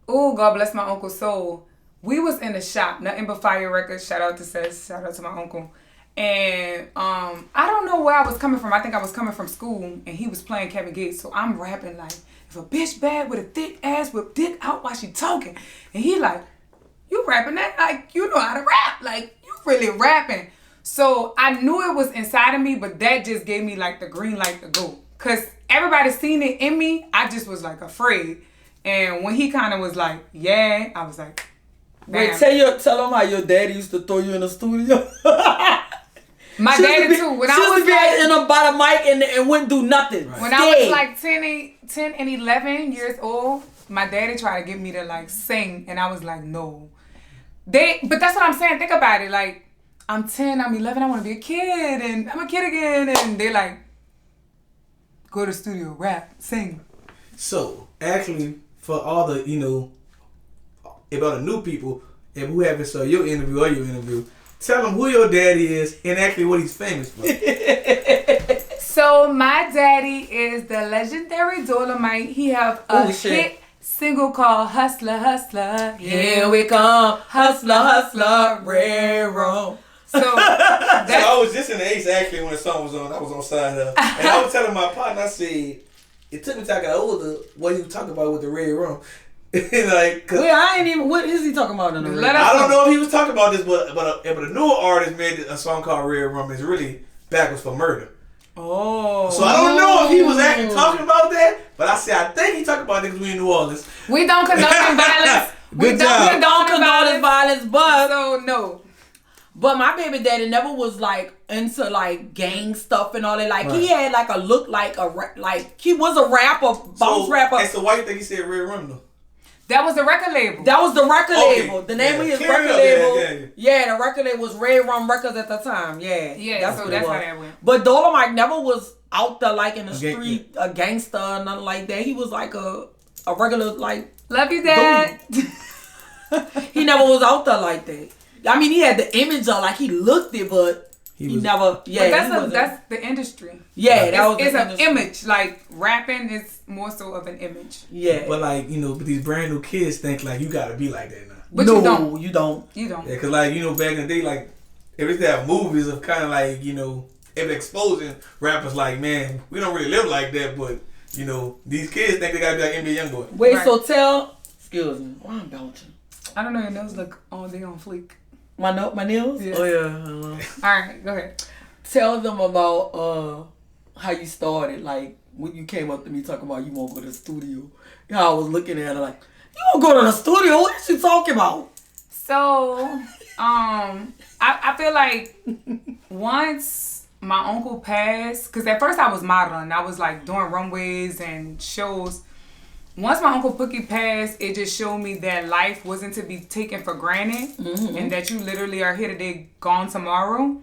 oh God bless my Uncle Soul. We was in the shop, Nothing But Fire Records. Shout out to Seth. Shout out to my uncle. And I don't know where I was coming from. I think I was coming from school, and he was playing Kevin Gates. So I'm rapping like, if a bitch bad with a thick ass with dick out while she talking, and he like, you rapping that like you know how to rap, like you really rapping. So I knew it was inside of me, but that just gave me like the green light to go. Cause everybody seen it in me. I just was like afraid. And when he kind of was like, yeah, I was like, damn. Wait, tell him how your daddy used to throw you in the studio. My daddy too. When I was like, by the mic and wouldn't do nothing. Right. When I was like 10 and 11 years old, my daddy tried to get me to like sing, and I was like, no. But that's what I'm saying. Think about it. Like, I'm 10, I'm 11, I want to be a kid, and I'm a kid again, and they're like, go to the studio, rap, sing. So, actually, for all the, about the new people, and who haven't saw your interview, tell them who your daddy is and actually what he's famous for. So my daddy is the legendary Dolomite. He have a hit single called Hustler, Hustler. Here we come, Hustler, Hustler, railroad. So I was just in the Ace actually when the song was on. I was on side up. And I was telling my partner, I said, it took me till I got older what he was talking about with the red rum. I ain't even. What is he talking about in the red? I don't know if he was talking about this, but a newer artist made a song called Red Rum. It's really backwards for murder. Oh. So I don't know if he was actually talking about that, but I think he talking about it because we in New Orleans. We don't condone violence. We don't condone violence, but so no. But my baby daddy never was like into like gang stuff and all that. Like he had like a look like he was a rapper, boss rapper. And so why you think he said Red Rum though? That was the record label. That was the record label. The name of his record label. Yeah, the record label was Red Rum Records at the time. Yeah. Yeah, that's how that went. But Dolomite never was out there like in the street, a gangster or nothing like that. He was like a regular like. Love you, Dad. He never was out there like that. I mean, he had the image of like he looked it, but he never. Yeah, but that's the industry. Yeah, it's an image. Like rapping is more so of an image. Yeah, but like but these brand new kids think like you gotta be like that now. But no, you don't. Yeah, cause like back in the day, like every time have movies of kind of like if exposing rappers like, man, we don't really live like that, but these kids think they gotta be like NBA Youngboy. Wait, right. So excuse me, why I'm belching? I don't know. Your nails look all day on fleek. My nails? Yeah. Oh yeah. Alright, go ahead. Tell them about how you started, like when you came up to me talking about you won't go to the studio. How I was looking at her like, you won't go to the studio? What is she talking about? So, I feel like once my uncle passed, because at first I was modeling. I was like doing runways and shows. Once my Uncle Pookie passed, it just showed me that life wasn't to be taken for granted, and that you literally are here today, gone tomorrow.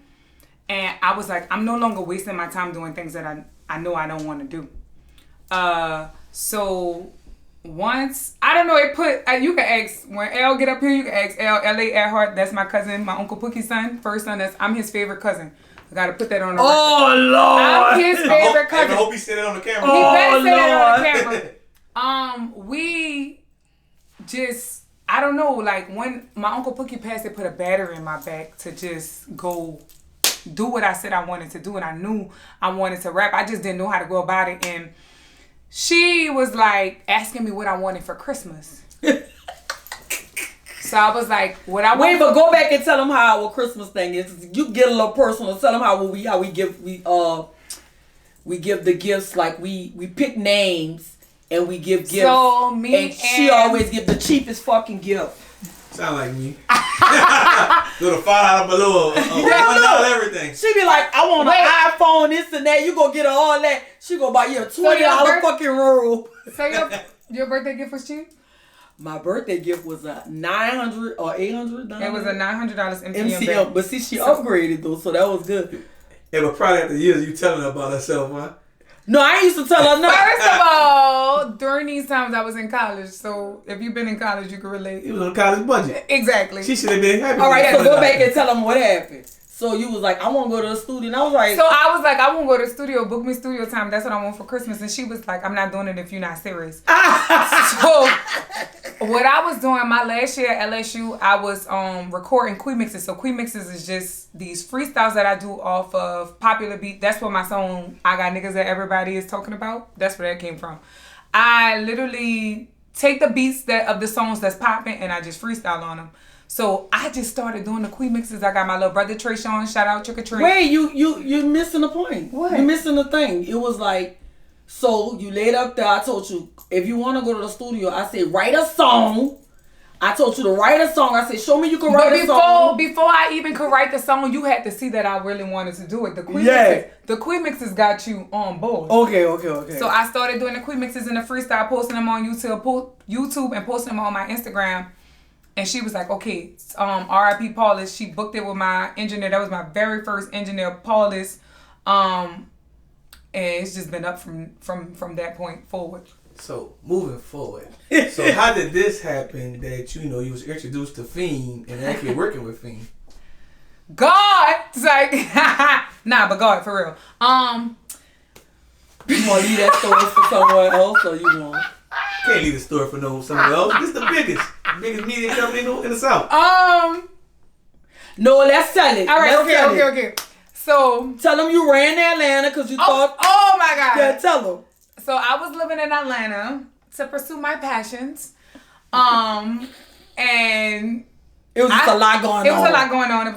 And I was like, I'm no longer wasting my time doing things that I know I don't want to do. So once, I don't know, you can ask, when L get up here, you can ask L.A. Earhart, that's my cousin, my Uncle Pookie's son, first son, I'm his favorite cousin. I gotta put that on the record. Oh, Lord. I'm his favorite cousin. I hope he said it on the camera. He better say that on the camera. We just, I don't know, like when my Uncle Pookie passed, it put a battery in my back to just go do what I said I wanted to do, and I knew I wanted to rap. I just didn't know how to go about it, and she was like asking me what I wanted for Christmas. So I was like, what I want. Wait, but go back and tell them how our Christmas thing is. You get a little personal. Tell them how we give the gifts, like we pick names. And we give gifts. So me and she always give the cheapest fucking gift. Sound like me. Little $5 balloon, $1 everything. She be like, I want an iPhone, this and that. You go get her all that. She go buy you a $20 fucking robe. So your birthday gift was cheap? My birthday gift was a $900 or $800. It was a $900 MCM. But see, she upgraded though, so that was good. It was probably after years you telling her about herself, huh? No, I ain't used to tell her nothing. First of all, during these times I was in college, so if you've been in college, you can relate. It was on college budget. Exactly. She should have been happy. All right, so go back and tell them what happened. So you was like, I want to go to the studio. And I was like... So I was like, I won't go to the studio. Book me studio time. That's what I want for Christmas. And she was like, I'm not doing it if you're not serious. So what I was doing my last year at LSU, I was recording Queen Mixes. So Queen Mixes is just these freestyles that I do off of popular beat. That's what my song, I Got Niggas That Everybody Is Talking About. That's where that came from. I literally take the beats of the songs that's popping and I just freestyle on them. So I just started doing the Queen Mixes. I got my little brother Trey Sean, shout out Trick or Treat. Wait, you missing the point. What? You're missing the thing. It was like, so you laid up there. I told you, if you want to go to the studio, I said, write a song. I told you to write a song. I said, show me you can write a song. Before I even could write the song, you had to see that I really wanted to do it. The Queen Mixes got you on board. Okay. So I started doing the Queen Mixes in the freestyle, posting them on YouTube and posting them on my Instagram. And she was like, okay, R.I.P. Paulus. She booked it with my engineer. That was my very first engineer, Paulus. And it's just been up from that point forward. So, moving forward. So, how did this happen that, you was introduced to Fiend and actually working with Fiend? God! It's like, but God, for real. You want to leave that story for someone else or you want? Can't leave the story for someone else. This is the biggest media company in the South. No, let's tell it. All right, okay. So tell them you ran to Atlanta because you thought. Oh my God. Yeah, tell them. So I was living in Atlanta to pursue my passions, and it was just a lot going on. It was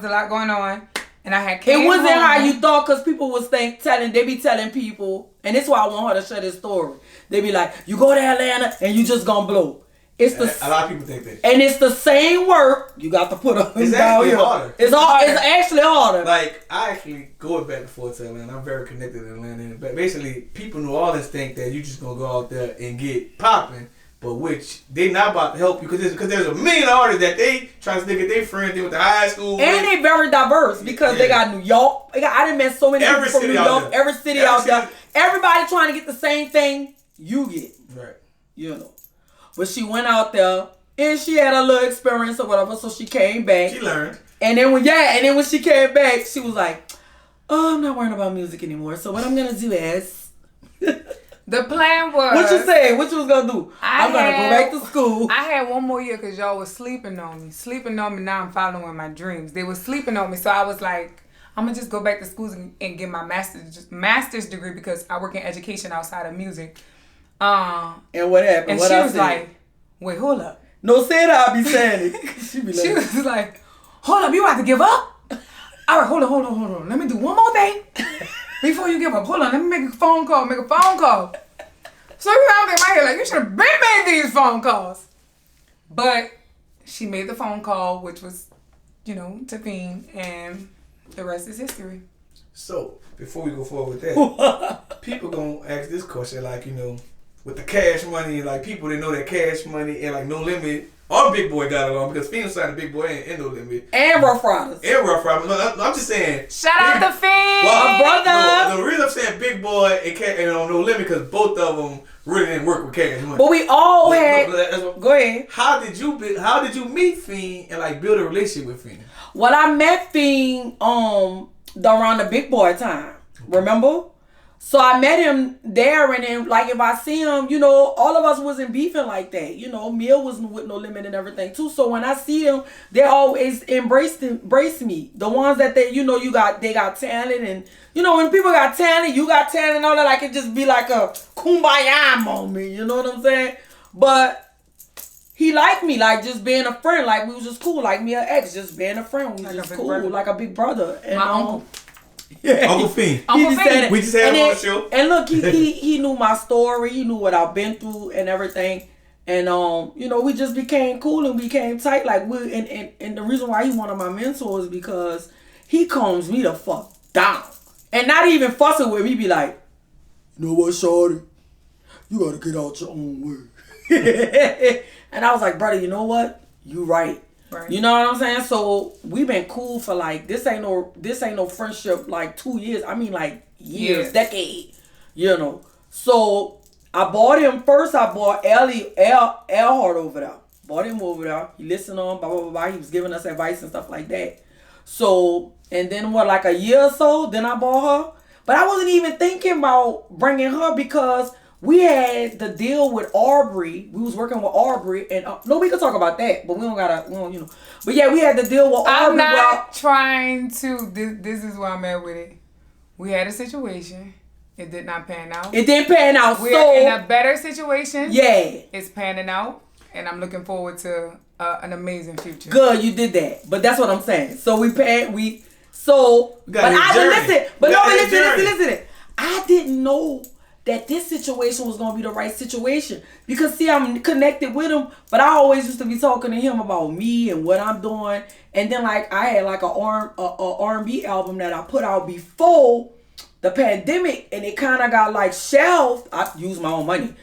a lot going on. And I had came It wasn't home. how you thought because people was they be telling people, and this is why I want her to share this story. They be like, you go to Atlanta and you just gonna blow. It's a lot of people think that. And it's the same work you got to put up. It's actually harder. It's actually harder. Like, I actually go back and forth to Atlanta. I'm very connected to Atlanta. But basically, people in New Orleans think that you just gonna go out there and get popping. But which they not about to help you because there's a million artists that they trying to stick at their friends. They went to high school. And they very diverse because they got New York. I done met so many people from New York. Every city out there. Everybody trying to get the same thing you get. Right. You know. But she went out there and she had a little experience or whatever, so she came back. She learned. And then when she came back, she was like, "Oh, I'm not worrying about music anymore. So what I'm gonna do is." The plan was... What you say? What you was going to do? I'm going to go back to school. I had one more year because y'all was sleeping on me. Now I'm following my dreams. They were sleeping on me. So I was like, I'm going to just go back to school and get my master's degree because I work in education outside of music. And what happened? And what she was like, wait, hold up. No, say it, I'll be saying it. She was like, hold up, you about to give up? All right, hold on. Let me do one more thing. Before you give up, hold on, let me make a phone call. So I'm in my head like, you should have been made these phone calls. But she made the phone call, which was, to Fiend, and the rest is history. So, before we go forward with that, people gonna ask this question, like, with the cash money, like, people that know that cash money and, like, No Limit, all Big Boy got along because Fiend signed a Big Boy and No Limit. And Rough Riders. No, I'm just saying. Shout out to Fiend! Well, brother! No, the reason I'm saying Big Boy and No Limit because both of them really didn't work with cash money. But we all had... Go ahead. How did you meet Fiend and, like, build a relationship with Fiend? Well, I met Fiend around the Big Boy time. Remember? So I met him there, and then, like, if I see him, all of us wasn't beefing like that. Mia was with No Limit and everything, too. So when I see them, they always embrace me. The ones that they got talent, and, when people got talent, you got talent and all that, like, it just be like a kumbaya moment, you know what I'm saying? But he liked me, like, just being a friend, like, we was just cool, like me and ex, just being a friend, we was just cool, brother. Like a big brother. And, my uncle. Yeah. Uncle Fiend. We just had him on the show. And look, he knew my story. He knew what I've been through and everything. And you know, we just became cool and we became tight. Like and the reason why he one of my mentors is because he calms me the fuck down. And not even fussing with me, he be like, you know what, shorty? You gotta get out your own way. And I was like, brother, you know what? You right. Right. You know what I'm saying? So we've been cool for like this ain't no friendship like 2 years. I mean like years, decade. You know. So I bought him first. I bought Elhart over there. Bought him over there. He listened on blah blah blah blah. He was giving us advice and stuff like that. So and then like a year or so, then I bought her. But I wasn't even thinking about bringing her because we had the deal with Aubrey. We was working with Aubrey, and no, we could talk about that, but we don't, you know. But yeah, we had the deal with Aubrey. I'm not trying to. This is where I'm at with it. We had a situation. It did not pan out. It didn't pan out. We're in a better situation. Yeah, it's panning out, and I'm looking forward to an amazing future. Good, you did that. But that's what I'm saying. So listen. I didn't know that this situation was gonna be the right situation because see, I'm connected with him, but I always used to be talking to him about me and what I'm doing, and then like I had like a R&B album that I put out before the pandemic, and it kind of got like shelved. I used my own money,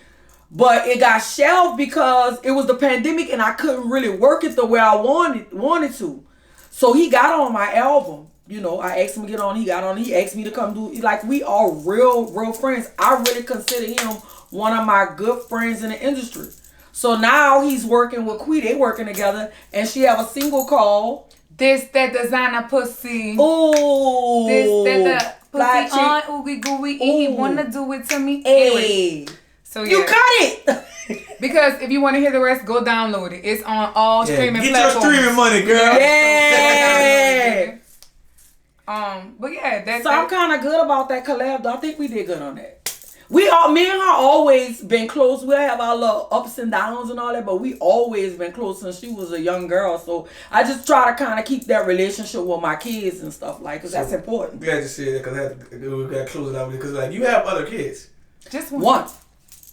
but it got shelved because it was the pandemic and I couldn't really work it the way I wanted to. So he got on my album. You know, I asked him to get on. He got on. He asked me to come do. Like, we are real friends. I really consider him one of my good friends in the industry. So now he's working with Quee. They working together, and she have a single called "This That Designer Pussy." Ooh, this that pussy on oogie gooey. He wanna do it to me. Hey, anyway, so yeah. You cut it. Because if you want to hear the rest, go download it. It's on all streaming platforms. Get your streaming money, girl. Yeah. But yeah, so I'm kind of good about that collab. I think we did good on that. Me and her always been close. We have our little ups and downs and all that, but we always been close since she was a young girl. So I just try to kind of keep that relationship with my kids and stuff like, because that's important. Glad to see that because we got to close it out because like you have other kids. Just one.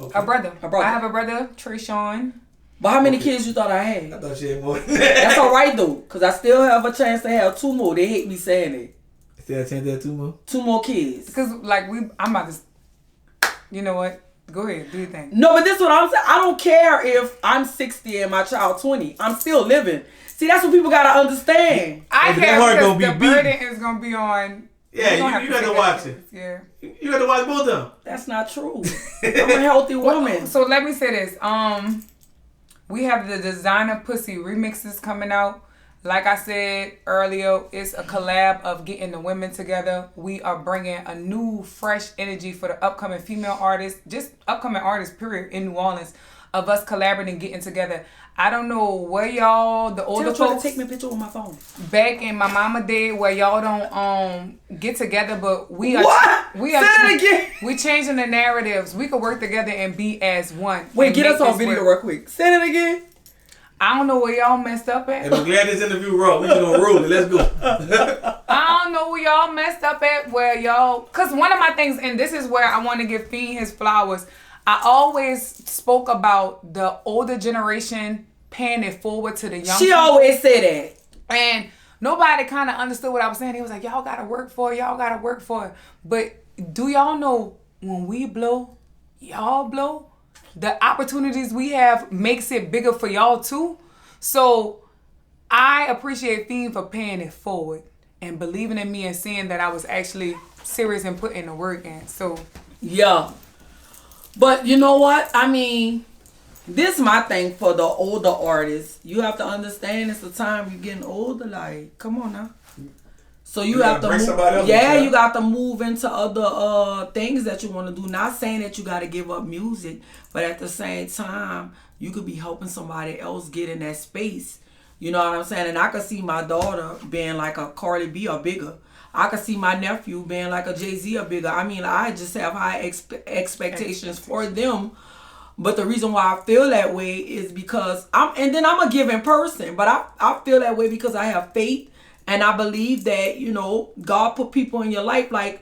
Okay. A brother. I have a brother, Trayshawn. But how many kids you thought I had? I thought she had more. That's all right though, because I still have a chance to have 2 more. They hate me saying it. Still have a chance to have 2 more? 2 more kids. Because like I'm about to. You know what? Go ahead, do your thing. No, but this is what I'm saying. I don't care if I'm 60 and my child 20. I'm still living. See, that's what people gotta understand. I care because the burden is gonna be on. Yeah, you got to watch it. Yeah, you got to watch both of them. That's not true. I'm a healthy woman. So let me say this. We have the Designer Pussy remixes coming out. Like I said earlier, it's a collab of getting the women together. We are bringing a new, fresh energy for the upcoming female artists, just upcoming artists, period, in New Orleans, of us collaborating, getting together. I don't know where y'all, the older folks, take me a picture with my phone. Back in my mama day, where y'all don't get together, but we are. What? Say that again. We changing the narratives. We could work together and be as one. Wait, get us on video real quick. Say that again. I don't know where y'all messed up at. And I'm glad this interview raw. We just gonna roll it. Let's go. I don't know where y'all messed up at, where y'all... Because one of my things, and this is where I want to give Fiend his flowers, I always spoke about the older generation paying it forward to the young She people. always said that. And nobody kind of understood what I was saying. He was like, y'all got to work for it. Y'all got to work for it. But do y'all know when we blow, y'all blow? The opportunities we have makes it bigger for y'all too. So I appreciate Fiend for paying it forward and believing in me and seeing that I was actually serious and putting the work in. So yeah. But you know what? I mean, this is my thing for the older artists. You have to understand it's the time you're getting older. Like, come on now. So you have to move, you got to move into other things that you want to do. Not saying that you got to give up music, but at the same time, you could be helping somebody else get in that space. You know what I'm saying? And I could see my daughter being like a Cardi B or bigger. I could see my nephew being like a Jay-Z or bigger. I mean, I just have high expectations for them. But the reason why I feel that way is because I'm a giving person. But I feel that way because I have faith. And I believe that, you know, God put people in your life I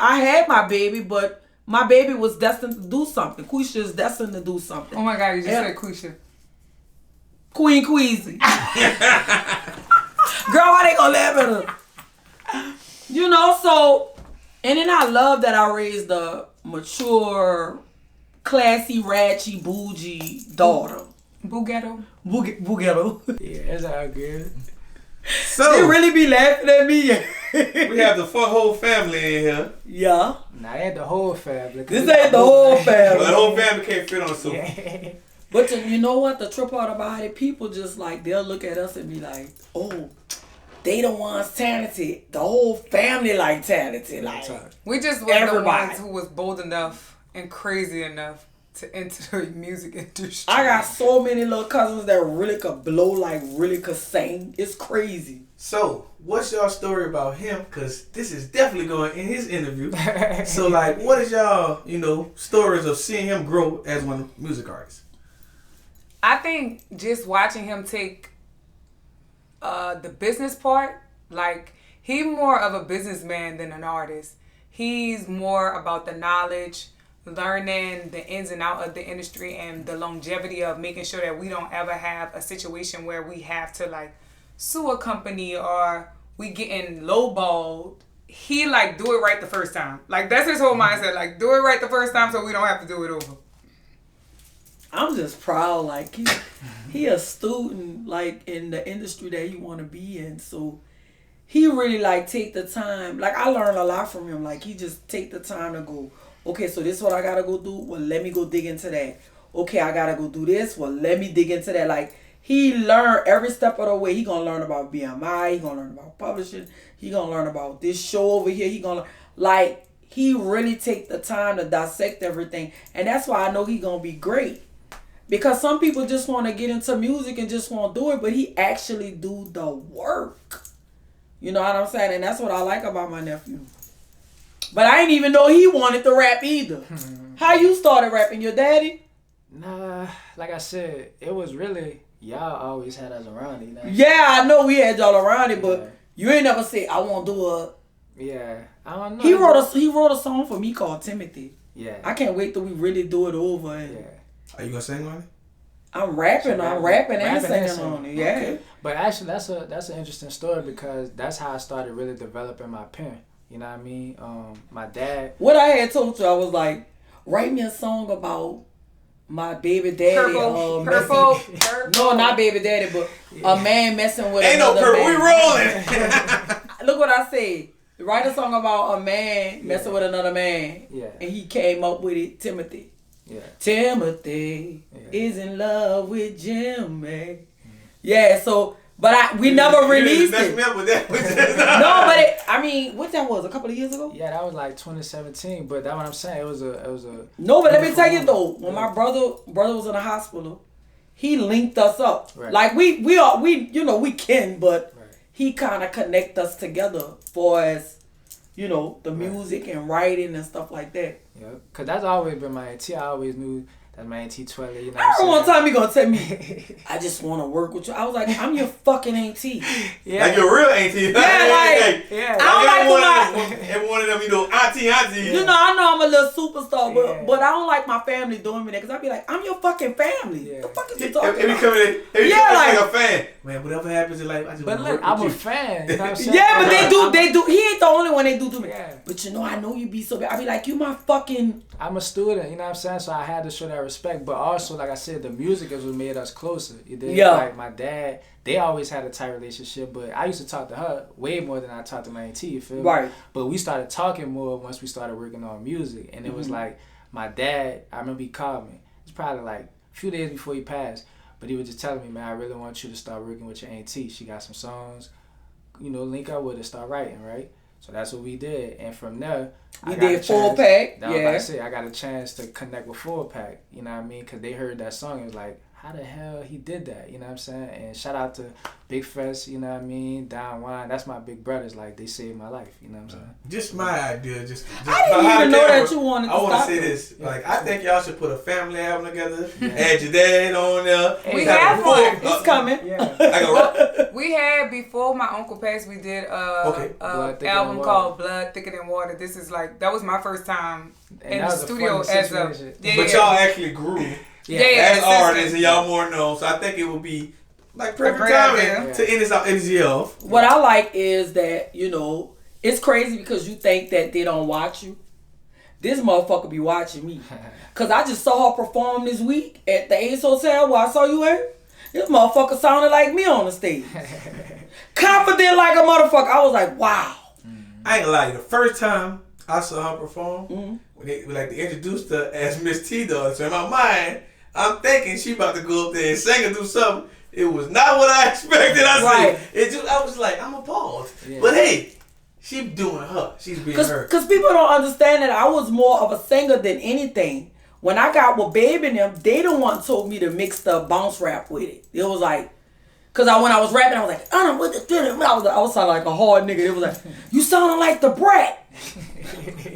had my baby, but my baby was destined to do something. Quisha is destined to do something. Oh my God, you just said Quisha. Queen Queasy. Girl, why they gonna laugh at her? You know, so, and then I love that I raised a mature, classy, ratchy, bougie daughter. Bughetto. Bughetto. Yeah, that's all good. So They really be laughing at me. we have the whole family in here. Yeah. Nah, I had the whole family. This ain't the whole But family. the whole family can't fit on the sofa. Yeah. But you know what? The trip out about it, people just like, they'll look at us and be like, oh, they the ones talented. The whole family like talented. Like, We just were the ones who was bold enough and crazy enough to enter the music industry. I got so many little cousins that really could blow, like really could sing. It's crazy. So, what's y'all story about him? Because this is definitely going in his interview. So, like, what is y'all, stories of seeing him grow as one music artist? I think just watching him take the business part, like, he's more of a businessman than an artist. He's more about the knowledge, learning the ins and out of the industry, and the longevity of making sure that we don't ever have a situation where we have to, like, sue a company or we getting lowballed. He, like, do it right the first time. Like, that's his whole mindset. Like, do it right the first time so we don't have to do it over. I'm just proud, like, he a student, like, in the industry that he want to be in. So he really, like, take the time. Like, I learned a lot from him. Like, he just take the time to go, okay, so this is what I got to go do. Well, let me go dig into that. Okay, I got to go do this. Well, let me dig into that. Like, he learned every step of the way. He going to learn about BMI. He going to learn about publishing. He going to learn about this show over here. He going to, like, he really take the time to dissect everything. And that's why I know he going to be great. Because some people just want to get into music and just want to do it, but he actually do the work. You know what I'm saying? And that's what I like about my nephew. But I didn't even know he wanted to rap either. How you started rapping? Your daddy? Nah, like I said, it was really, y'all always had us around it. Yeah, I know we had y'all around it, but Yeah. you ain't never said, I want to do a... Yeah, I don't know. He wrote a song for me called Timothy. Yeah. I can't wait till we really do it over. And Yeah. Are you gonna sing on it? I'm rapping and singing on it. Yeah. Okay. But actually, that's an interesting story because that's how I started really developing my pen. You know what I mean? My dad. What I had told you, I was like, write me a song about my baby daddy. Purple. No, not baby daddy, but a man messing with Ain't no another purple. We man. rolling. Look what I said. Write a song about a man messing with another man. Yeah. And he came up with it, Timothy. Yeah. Timothy is in love with Jimmy. Yeah, so, but we never released messed it. me up with that. No, but what that was, a couple of years ago? Yeah, that was like 2017. But that's what I'm saying. It was a. No, but let me tell you though, when my brother was in the hospital, he linked us up. Right. Like we can, but he kind of connect us together for as, the music and writing and stuff like that. Yeah, cause that's always been my auntie. I always knew that's my auntie Twelly. You know I remember one what I'm saying? time he gonna tell me, I just want to work with you. I was like, I'm your fucking auntie. Yeah. Like your real auntie. Yeah, like, Yeah. I don't like every one of them, auntie. I know I'm a little superstar, Yeah. but I don't like my family doing me that because I be like, I'm your fucking family. Yeah. The fuck is you talking Every about? coming in, like a fan. Man, whatever happens in life, I just But want to look, work I'm with a you. fan. You know what I'm saying? Yeah, but they do. He ain't the only one they do to me. Yeah. But I know you be so bad. I be like, you my fucking. I'm a student, you know what I'm saying? So I had to show that respect. But also, like I said, the music is what made us closer. You did? Yeah. Like my dad, they always had a tight relationship, but I used to talk to her way more than I talked to my auntie, you feel me? Right. But we started talking more once we started working on music. And it was like, my dad, I remember he called me. It's probably like a few days before he passed. But he was just telling me, man, I really want you to start working with your auntie. She got some songs, link up with her, start writing, right? So that's what we did. And from there, We did Full Pack. That was Yeah. like I said, I got a chance to connect with Full Pack. You know what I mean? Because they heard that song. It was like, how the hell he did that, you know what I'm saying? And shout out to Big Fest, you know what I mean, Don Juan, that's my big brothers, like, they saved my life, you know what I'm saying? Just my idea, just I didn't even know that you wanted to I want to stop say them. this, like, I think y'all should put a family album together, add your dad on there. We have one. It's coming. Yeah. We had, before my uncle passed, we did Okay. album called Blood Thicker Than Water. This is like, that was my first time in the studio as a... But y'all actually grew as artists and y'all more known, so I think it would be like perfect timing to end this year off. What I like is that, you know, it's crazy because you think that they don't watch you. This motherfucker be watching me. Because I just saw her perform this week at the Ace Hotel where I saw you at. This motherfucker sounded like me on the stage. Confident like a motherfucker. I was like, wow. I ain't gonna lie, the first time I saw her perform, when they introduced her as Miss T-Dog, so in my mind, I'm thinking she about to go up there and sing or do something. It was not what I expected. I was like, I'm appalled. Yeah. But hey, she doing her. She's being her. Because people don't understand that I was more of a singer than anything. When I got with Baby and them, they the one told me to mix the bounce rap with it. It was like, because when I was rapping, I was like, I don't know what to do. I was sounding like a hard nigga. It was like, you sounding like the brat.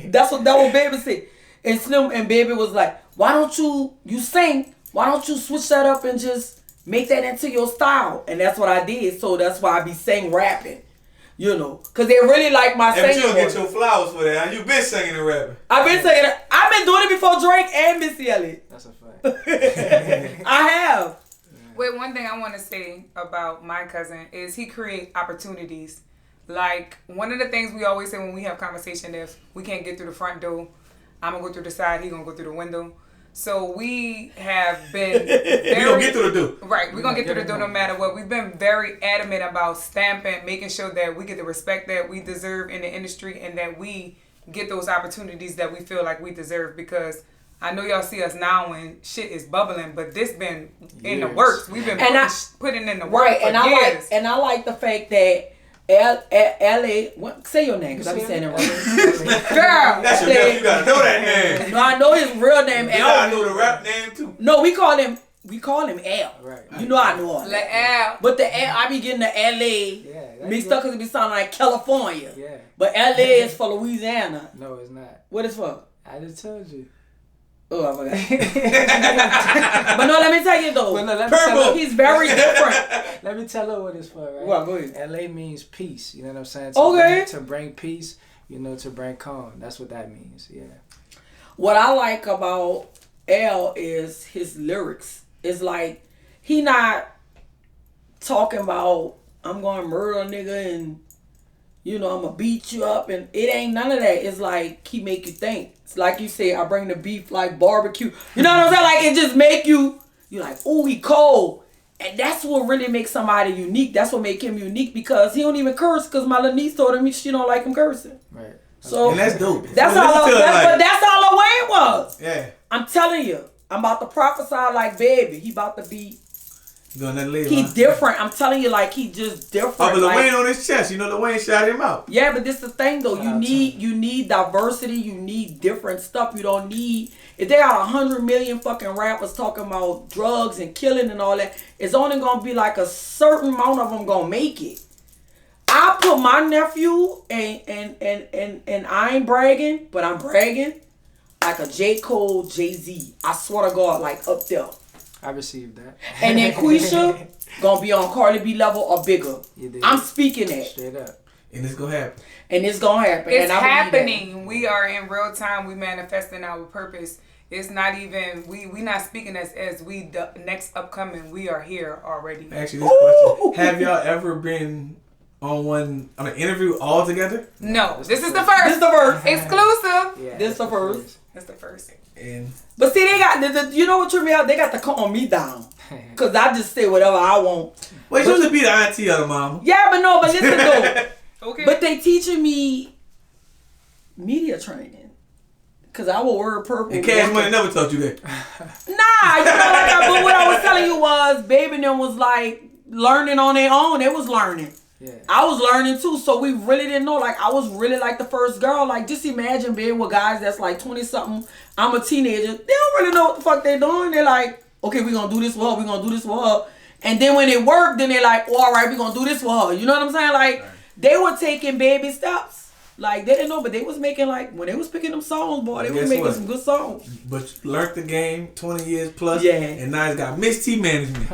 That's what Baby said. And Slim and Baby was like, why don't you sing? Why don't you switch that up and just make that into your style? And that's what I did. So that's why I be sing rapping. You know, because they really like my singing. And you don't get your flowers for that. You been singing and rapping. I've been singing it. I've been doing it before Drake and Missy Elliott. That's a fact. I have. Wait, one thing I want to say about my cousin is he create opportunities. Like, one of the things we always say when we have conversation is, we can't get through the front door, I'm going to go through the side, he going to go through the window. So we have been very... We're going to get through the door. Right, we're going to get through the door no matter what. We've been very adamant about stamping, making sure that we get the respect that we deserve in the industry and that we get those opportunities that we feel like we deserve, because I know y'all see us now when shit is bubbling, but this been in the works. We've been putting in the work for years. I like the fact that L.A. Say your name, because I be saying it wrong. Girl. That's your name. You got to know that name. No, I know his real name, L. You got to know the rap name, too. No, we call him L. Right. You know I know him. L. But the L, I be getting the L.A. mixed up because it be sounding like California. Yeah. But L.A. is for Louisiana. No, it's not. What is for? I just told you. Oh, I forgot. But no, let me tell you though. Purple. He's very different. Let me tell her what it's for, right? Well, go ahead. LA means peace, you know what I'm saying? To bring peace, you know, to bring calm. That's what that means, yeah. What I like about L is his lyrics. It's like, he not talking about, I'm going to murder a nigga and, you know, I'm going to beat you up. And it ain't none of that. It's like, he make you think. It's like you say, I bring the beef like barbecue. You know what I'm saying? Like, it just make you like, oh, he cold. And that's what really makes somebody unique. That's what make him unique, because he don't even curse, because my little niece told him she don't like him cursing. Right. So, and that's dope. That's all Wayne was. Yeah. I'm telling you, I'm about to prophesy like Baby. He about to be... He different. I'm telling you, like, he just different. Oh, but like, Wayne on his chest. You know, Wayne shot him out. Yeah, but this is the thing though. You need diversity. You need different stuff. You don't need, if they got 100 million fucking rappers talking about drugs and killing and all that, it's only gonna be like a certain amount of them gonna make it. I put my nephew and I ain't bragging, but I'm bragging like a J. Cole, Jay-Z. I swear to God, like up there. I received that. And then Quisha gonna be on Cardi B level or bigger. I'm speaking that. Straight up. And it's gonna happen. It's and happening. We are in real time. We manifesting our purpose. It's not even, we not speaking as we the next upcoming. We are here already. Actually, this question: have y'all ever been on an interview all together? No, this is the first. This is the first. Exclusive. Yeah, this is the first. That's the first. But see, they got you know what tripped me out? They got to calm me down, cause I just say whatever I want. Well, you should be the auntie of the mama. Yeah, but listen though. Okay. But they teaching me media training, cause I will wear purple. And Cash Money never taught you that. Nah, you know, but what I was telling you was, Baby and them was like learning on their own. They was learning. Yeah. I was learning too, so we really didn't know. Like, I was really like the first girl. Like, just imagine being with guys that's like 20 something. I'm a teenager. They don't really know what the fuck they doing. They're like, okay, we're gonna do this for her, we're gonna do this for her. And then when it worked, then they're like, all right, we're gonna do this for her. You know what I'm saying? Like, they were taking baby steps. Like, they didn't know, but they was making, like, when they was picking them songs, boy, they was making some good songs. But you learned the game 20 years plus. Yeah. And now it's got Miss T management.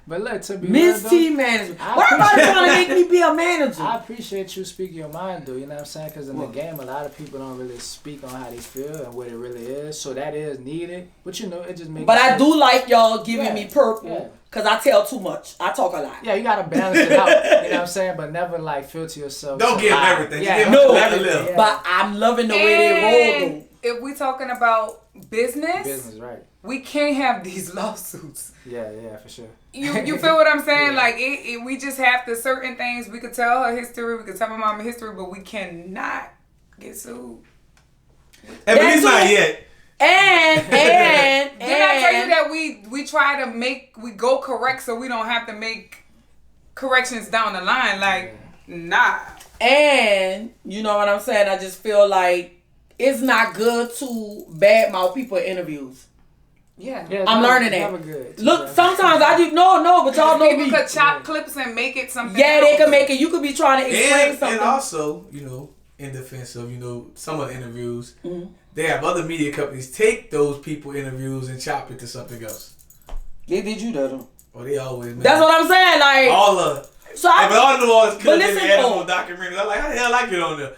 But look, to be Miss T management. Why everybody trying to make me be a manager? I appreciate you speaking your mind, though. You know what I'm saying? Because in the game, a lot of people don't really speak on how they feel and what it really is. So that is needed. But you know, it just makes. But I do like y'all giving me purple. Because I tell too much. I talk a lot. Yeah, you got to balance it out. You know what I'm saying? But never, like, filter yourself. Don't give them everything. Yeah, You give no, them everything. but I'm loving the way they roll, though. If we talking about business, right? We can't have these lawsuits. Yeah, for sure. You feel what I'm saying? Like we just have to certain things. We could tell her history, we could tell my mama history, but we cannot get sued. But it's not yet. And did I tell you that we try to we go correct so we don't have to make corrections down the line? Like, nah. And you know what I'm saying? I just feel like it's not good to badmouth people in interviews. Yeah, I'm learning that. Good, look, sometimes I do no, but y'all know people me. Could chop clips and make it something. Yeah, they can make it. You could be trying to explain something. And also, you know, in defense of, you know, some of the interviews, they have other media companies take those people interviews and chop it to something else. They did you that, though. Oh, they always, man. That's what I'm saying. Like all of. So I, but all the laws but could listen, have had on documentaries. I'm like, how the hell I get on there?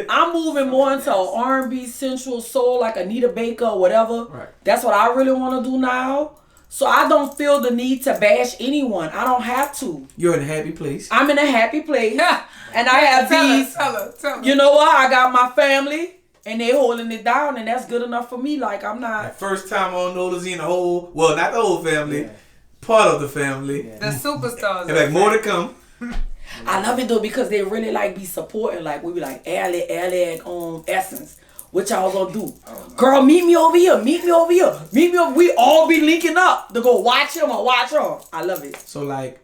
I'm moving more into R&B, sensual soul, like Anita Baker or whatever. Right. That's what I really want to do now. So I don't feel the need to bash anyone. I don't have to. You're in a happy place. I'm in a happy place, and I have these. Tell her. You know what? I got my family, and they holding it down, and that's good enough for me. Like I'm not. First time on Nolazine, not the whole family, part of the family. The superstars. And like more to come. I love it though because they really like be supporting. Like we be like Allie, Essence. What y'all gonna do? Girl, meet me over here. Meet me over here. We all be linking up to go watch him or watch her. I love it. So like,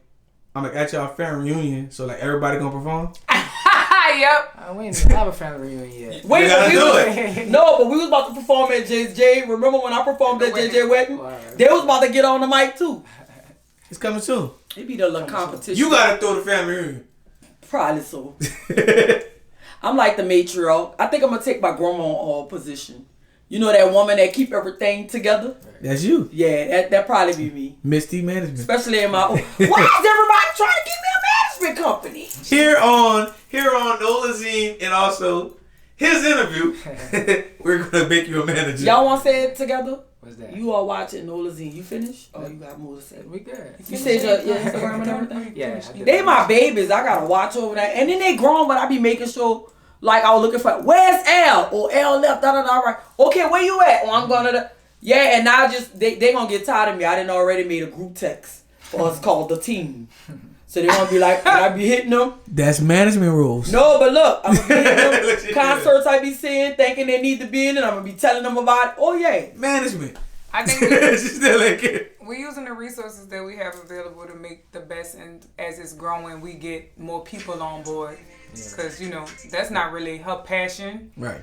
I'm like at y'all family reunion. So like everybody gonna perform? Yep. We didn't have a family reunion yet. Wait, it. No, but we was about to perform at JJ. Remember when I performed at JJ wedding? They was about to get on the mic too. It's coming soon. It be the little competition. You gotta throw the family reunion. Probably so. I'm like the matriarch. I think I'm gonna take my grandma position. You know that woman that keep everything together? That's you. Yeah, that probably be me. Miss T management. Especially in my. Why is everybody trying to give me a management company? Here on Nolazine and also his interview, we're gonna make you a manager. Y'all want to say it together? What's that? You all watching Nolazine. You finished? Oh, you got more to say. We good. You said your Instagram and everything? Yeah. They my babies. I gotta watch over that. And then they grown, but I be making sure, like I was looking for, where's L? Or L left, right. Okay, where you at? Oh, I'm gonna, yeah, and now they gonna get tired of me. I didn't already made a group text for us called The Team. So they gonna be like, when I be hitting them. That's management rules. No, but look, I'm gonna be hitting them concerts I be seeing, thinking they need to be in it. I'm gonna be telling them about it. Oh, yeah. Management. I think we're using the resources that we have available to make the best, and as it's growing, we get more people on board. Because, you know, that's not really her passion. Right.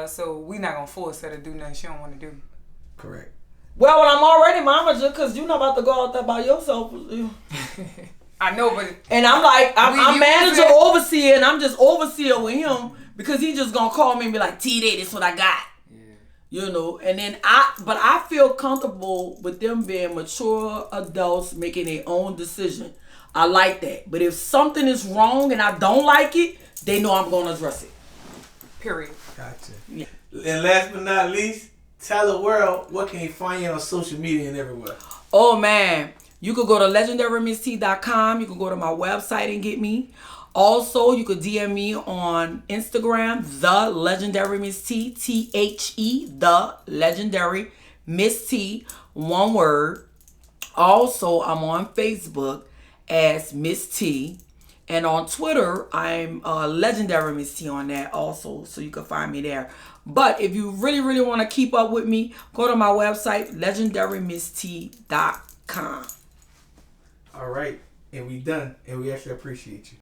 So we're not going to force her to do nothing she don't want to do. Correct. Well, I'm already manager because you're not about to go out there by yourself. I know, but... And I'm like, I'm manager, overseer, and I'm just overseer with him because he just going to call me and be like, T-Day, this what I got. You know, and then I feel comfortable with them being mature adults making their own decision. I like that. But if something is wrong and I don't like it, they know I'm going to address it. Period. Gotcha. Yeah. And last but not least, tell the world what can you find you on social media and everywhere. Oh, man. You could go to legendarymist.com. You can go to my website and get me. Also, you could DM me on Instagram, The Legendary Miss T, T-H-E, The Legendary Miss T, one word. Also, I'm on Facebook as Miss T. And on Twitter, I'm Legendary Miss T on that also, so you can find me there. But if you really, really want to keep up with me, go to my website, legendarymist.com. All right. And we done. And we actually appreciate you.